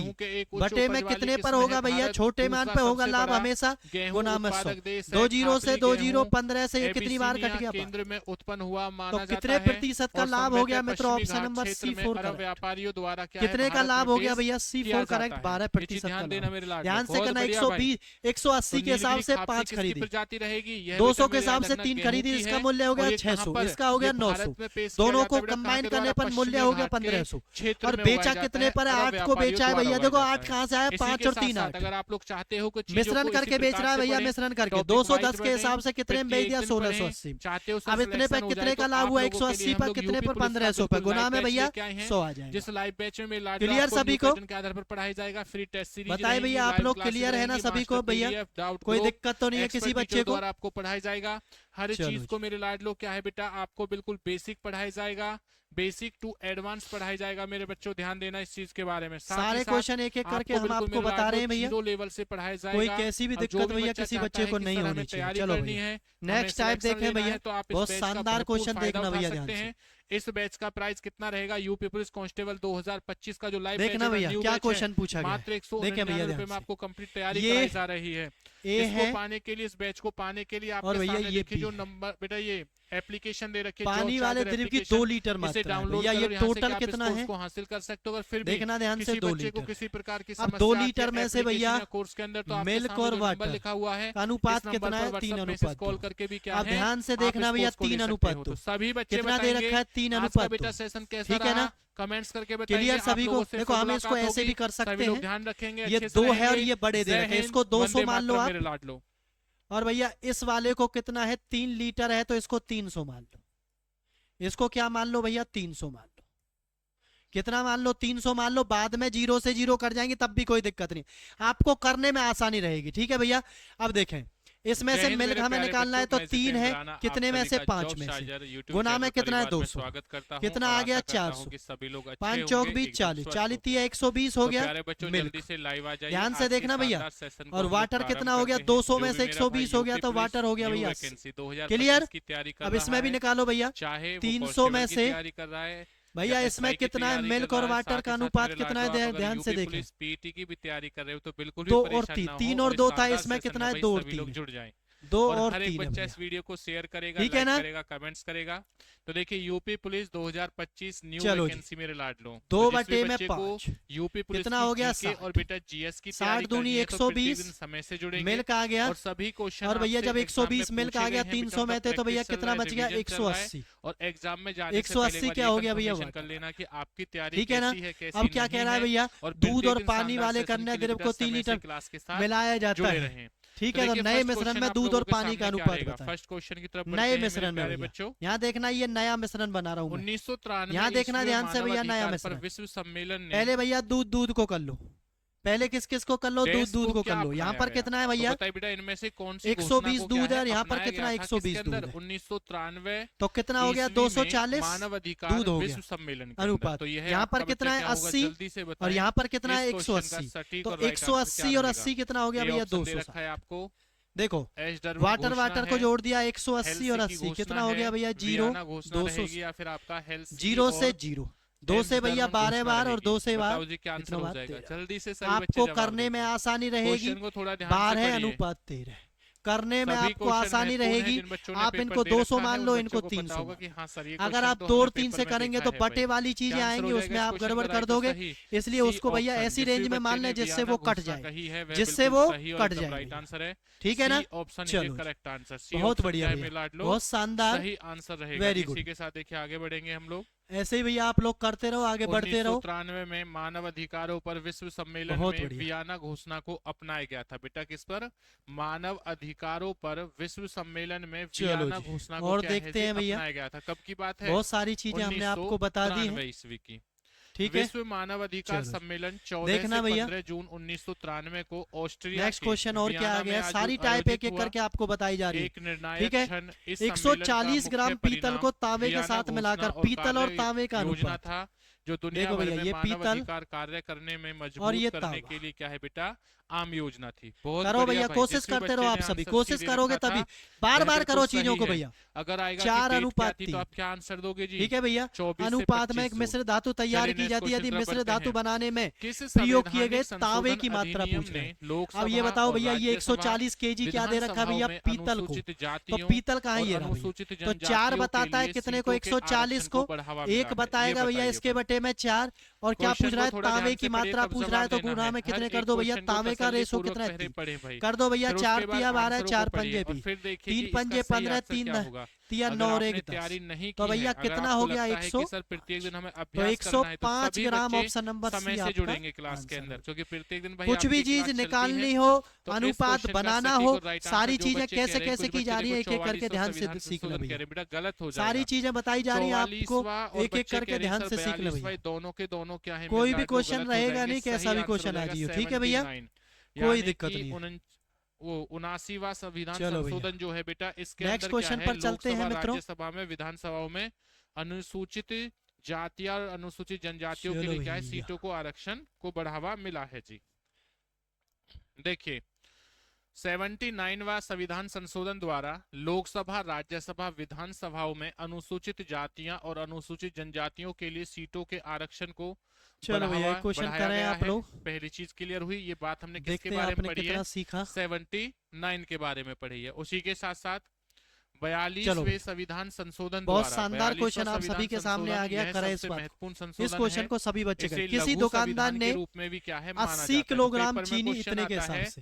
S1: बटे में कितने पर होगा भैया, छोटे मान पे होगा लाभ हमेशा, गुना में 100। 2 0 से 2 0 15 से ये कितनी बार कट गया,
S2: केंद्र में उत्पन्न हुआ
S1: तो कितने प्रतिशत का लाभ हो गया मित्रों? ऑप्शन नंबर C4
S2: व्यापारियों द्वारा
S1: कितने का लाभ हो गया भैया, C4 करेक्ट, 12% का। ध्यान से करना, 120 180 के हिसाब से 5 खरीदी, 200 के हिसाब से 3 खरीदी, इसका मूल्य हो गया 600, इसका हो गया 900। दोनों को कंबाइन करने पर मूल्य हो गया 1500। और बेचा कितने पर है, 8 को बेचा है भैया। देखो 8 कहाँ से आया, 5 और 3 8।
S2: अगर आप लोग चाहते हो कि
S1: मिश्रण करके बेच रहा है भैया, मिश्रण करके 210 के हिसाब से कितने में बेच दिया, 1680। अब इतने पे कितने का लाभ हुआ, 180 पर कितने पर, 1500 पर, गुना में भैया 100 आ जाएगा।
S2: जिस लाइव बैच में
S1: क्लियर सभी को
S2: के आधार पर पढ़ाया जाएगा, फ्री टेस्ट सीरीज
S1: बताइए भैया, आप लोग क्लियर है ना सभी को भैया, कोई दिक्कत तो नहीं है किसी बच्चे को?
S2: आपको पढ़ाया जाएगा हर चीज को मेरे लाडलो। क्या है बेटा, आपको बिल्कुल बेसिक पढ़ाया जाएगा, बेसिक टू एडवांस पढ़ाया जाएगा मेरे बच्चों, ध्यान देना इस चीज के बारे में।
S1: सारे क्वेश्चन एक एक करके हम आपको बता रहे हैं भैया,
S2: जीरो लेवल से पढ़ाया जाएगा।
S1: कोई कैसी भी दिक्कत भैया किसी बच्चे को नहीं होनी चाहिए। चलो भैया नेक्स्ट टाइप देखें भैया, बहुत शानदार क्वेश्चन देखना भैया ध्यान से।
S2: इस बैच का प्राइस कितना रहेगा, यूपी पुलिस कांस्टेबल 2025 का जो लाइव
S1: देखना भैया क्या क्वेश्चन पूछा गया,
S2: मात्र 199 रुपए में आपको कंप्लीट तैयारी कराई जा रही है। इसको पाने के लिए, इस बैच को पाने के लिए आपके सामने देखिए जो नंबर बेटा, ये एप्लीकेशन दे रखी है
S1: पानी वाले द्रव की 2 लीटर मात्रा है भैया, ये टोटल कितना है
S2: उसको हासिल कर सकते हो। अगर फिर
S1: देखना ध्यान से 2 लीटर
S2: किसी प्रकार की
S1: अब 2 लीटर में से भैया
S2: कोर्स के अंदर तो
S1: मिल्क और वाटर
S2: लिखा हुआ है,
S1: अनुपात कितना है, 3 अनुपात।
S2: कॉल करके भी क्या
S1: अब ध्यान से देखना भैया, 3 अनुपात।
S2: तो सभी बच्चे
S1: कितना दे रखा है, 3 अनुपात।
S2: बेटा सेशन कैसा
S1: ठीक है ना,
S2: कमेंट्स करके बताइए
S1: क्लियर सभी को। देखो हम इसको ऐसे भी कर सकते हैं,
S2: ध्यान रखेंगे।
S1: ये 2 है और ये बड़े दे रखे हैं, इसको 200 मान लो आप। और भैया इस वाले को कितना है, 3 लीटर है तो इसको 300 मान लो, इसको क्या मान लो भैया 300 मान लो, कितना मान लो 300 मान लो, बाद में 0 से 0 कर जाएंगे तब भी कोई दिक्कत नहीं, आपको करने में आसानी रहेगी। ठीक है भैया, अब देखें इसमें से मिल्क हमें निकालना है तो 3 है, कितने में से 5 में से, गुना में कितना है 200, कितना आ गया 400, 5 चौक 20, 40, 40 3 120 हो गया मिल्क। ध्यान से देखना भैया, और वाटर कितना हो गया 200 में से 120 हो गया तो वाटर हो गया भैया, क्लियर। अब इसमें भी निकालो भैया 300 में से, भैया इसमें कितना है मिल्क और वाटर का अनुपात कितना है, ध्यान से देखें,
S2: पीटी की भी तैयारी कर रहे हो तो बिल्कुल
S1: 2 और 3 और 2 था, इसमें कितना है 2 और 3
S2: जुड़ जाए,
S1: 2
S2: और
S1: और
S2: हर एक
S1: 3
S2: बच्चा इस वीडियो को शेयर करेगा,
S1: ठीक है ना,
S2: करेगा, कमेंट्स करेगा। तो देखिए यूपी पुलिस 2025 न्यू
S1: चलो
S2: वैकेंसी मेरे लाडलो,
S1: 2/5
S2: यूपी पुलिस
S1: कितना हो गया
S2: और बेटा जीएस की
S1: 60 दूनी 120
S2: समय से जुड़ेंगे,
S1: मिल्क आ गया,
S2: और सभी क्वेश्चन,
S1: और भैया जब 120 मिल्क आ गया 300 में थे तो भैया कितना बच गया 180,
S2: और एग्जाम में जाने
S1: 180 क्या हो गया भैया
S2: कर लेना कि आपकी तैयारी
S1: ठीक है ना। अब क्या कह रहा है भैया, दूध और पानी वाले करने ग्रुप को 3 लीटर
S2: क्लास के साथ
S1: मिलाया जाता है, ठीक है। तो नए मिश्रण में दूध और पानी का अनुपात बताएं,
S2: फर्स्ट क्वेश्चन की तरफ
S1: नए मिश्रण में बच्चों, यहाँ देखना ये नया मिश्रण बना रहा हूँ
S2: 1993,
S1: यहाँ देखना ध्यान से भैया नया मिश्रण,
S2: विश्व सम्मेलन
S1: पहले भैया दूध को कर लो, पहले किस किस को कर लो, दूध को कर लो। यहाँ पर कितना है भैया,
S2: तो बेटा इनमें से कौन सी
S1: 120 दूध है, यहाँ पर कितना 120 दूध है,
S2: 1993
S1: तो कितना हो गया 240
S2: मानव अधिकार
S1: दूध हो
S2: विश्व
S1: गया
S2: सम्मेलन
S1: अनुपात।
S2: तो
S1: यहाँ पर कितना है 80 और यहाँ पर कितना है 180, तो 180 और 80 कितना हो गया भैया 200
S2: आपको।
S1: देखो वाटर को जोड़ दिया 180 और 80 कितना हो गया भैया 0 200
S2: या फिर आपका हेल्थ
S1: 0 से 0 2 से भैया 12 बार और 2 से बार
S2: जल्दी से
S1: आपको करने में आसानी रहेगी, 12 अनुपात 13 करने में आपको आसानी रहेगी। आप इनको 200 मान लो, इनको 300, अगर आप 2 और 3 से करेंगे तो बटे वाली चीजें आएंगी, उसमें आप गड़बड़ कर दोगे, इसलिए उसको भैया ऐसी रेंज में मान लें जिससे वो कट जाए, जिससे वो कट जाए, ठीक है ना। चलो
S2: करेक्ट आंसर,
S1: बहुत बढ़िया, बहुत शानदार,
S2: सही आंसर रहेगा।
S1: Very good.
S2: इसी के साथ देखिए आगे बढ़ेंगे हम लोग,
S1: ऐसे ही भैया आप लोग करते रहो, आगे बढ़ते रहो।
S2: 1993 में मानव अधिकारों पर विश्व सम्मेलन में वियना घोषणा को अपनाया गया था। बेटा किस पर, मानव अधिकारों पर विश्व सम्मेलन में वियना घोषणा को
S1: और देखते हैं भैया
S2: अपनाया गया था। कब की बात है,
S1: बहुत सारी चीजें हमने आपको बता दी है
S2: ईस्वी की।
S1: ठीक है,
S2: विश्व मानव अधिकार सम्मेलन 14
S1: देखना
S2: से
S1: भैया
S2: 15 जून 1993 को ऑस्ट्रिया।
S1: नेक्स्ट क्वेश्चन और क्या आ गया, सारी टाइप एक एक करके आपको बताई जा रही है।
S2: एक निर्णायक
S1: ठीक है, 140 ग्राम पीतल को तांबे के साथ मिलाकर, पीतल और तांबे का अनुपात
S2: था जो दुनिया भर में मानव अधिकार कार्य करने में मजबूर करने के लिए क्या है बेटा, आम योजना थी। बहुत
S1: करो भैया, कोशिश करते रहो, आप सभी कोशिश करोगे तभी, बार बार करो चीजों को भैया।
S2: अगर आएगा
S1: 4 अनुपात 3
S2: तो आप क्या आंसर दोगे जी?
S1: ठीक है भैया, अनुपात में एक मिश्र धातु तैयार की जाती है, यदि मिश्र धातु बनाने में प्रयोग किए गए तांबे की मात्रा पूछ रहे हैं। अब ये बताओ भैया, ये 140 केजी क्या दे रखा भैया पीतल को, तो पीतल कहाँ ये रहा भैया, तो 4 बताता है कितने को, 140 को, 1 बताएगा भैया इसके बटे में 4, और क्या पूछ रहा है तांबे की मात्रा पूछ रहा है, तो गुना में कितने कर दो भैया, तांबे का रेशो कितना है कर दो भैया, 4 तिया 12, 4 पंजे भी, 3 पंजे 15, 3 तिया 9 और 1 10, तो भैया कितना हो गया 100,
S2: प्रत्येक दिन हमें
S1: तो 105 ग्राम ऑप्शन नंबर सी आपका
S2: जुड़ेंगे क्लास के अंदर, क्योंकि प्रत्येक दिन
S1: कुछ भी चीज निकालनी हो, अनुपात बनाना हो, सारी चीजें कैसे कैसे की जा रही है एक एक करके ध्यान से सीख लो भैया।
S2: गलत हो
S1: सारी चीजें बताई जा रही है आपको, एक एक करके ध्यान से सीख लो भैया।
S2: दोनों के दोनों क्या है,
S1: कोई भी क्वेश्चन रहेगा नहीं, कैसा भी क्वेश्चन आ जाइए, ठीक है भैया, कोई दिक्कत नहीं।
S2: वो 79वां संविधान संशोधन जो है बेटा, इसके
S1: नेक्स्ट क्वेश्चन पर चलते हैं मित्रों।
S2: राज्यसभा में विधानसभाओं में अनुसूचित जाति और अनुसूचित जनजातियों के लिए क्या है, सीटों को आरक्षण को बढ़ावा मिला है जी। देखिए 79वां संविधान संशोधन द्वारा लोकसभा, राज्यसभा, विधानसभाओं में अनुसूचित जातियां और अनुसूचित जनजातियों के लिए सीटों के आरक्षण को
S1: चलो भैया क्वेश्चन करें आप लोग।
S2: पहली चीज क्लियर हुई, ये बात हमने किसके बारे में पढ़ी है,
S1: सीखा
S2: 79 के बारे में पढ़ी है। उसी के साथ साथ 42वें संविधान संशोधन,
S1: बहुत शानदार क्वेश्चन आप सभी के सामने आ गया, करें इस बात, इस क्वेश्चन को सभी बच्चे करें। किसी दुकानदार ने 80 किलोग्राम चीनी इतने के हिसाब से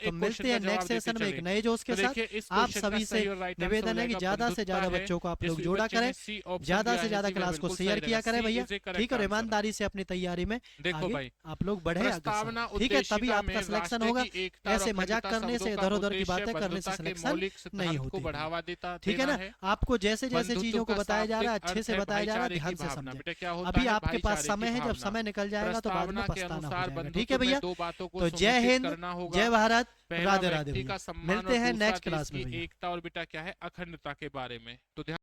S2: एक
S1: मिलते हैं नेक्स्ट सेशन में एक नए जोश के साथ। आप सभी से निवेदन है कि ज्यादा से ज्यादा बच्चों को आप लोग जोड़ा करें, ज्यादा से ज्यादा क्लास को शेयर किया करें भैया, ठीक है, और ईमानदारी से अपनी तैयारी में आगे आप लोग बढ़े आगे, ठीक है, तभी आपका सिलेक्शन होगा। ऐसे मजाक करने से, इधर उधर की बातें करने से सिलेक्शन नहीं होती, ठीक है ना। आपको जैसे जैसे चीजों को बताया जा रहा है, अच्छे से बताया जा रहा है, ध्यान से समझें। अभी आपके पास समय है, जब समय निकल जाएगा तो बाद में पछताना हो जाएगा, ठीक है भैया। तो जय हिंद, जय भारत, राधे राधे। मिलते हैं नेक्स्ट क्लास में।
S2: एकता और बेटा क्या है, अखंडता के बारे में। तो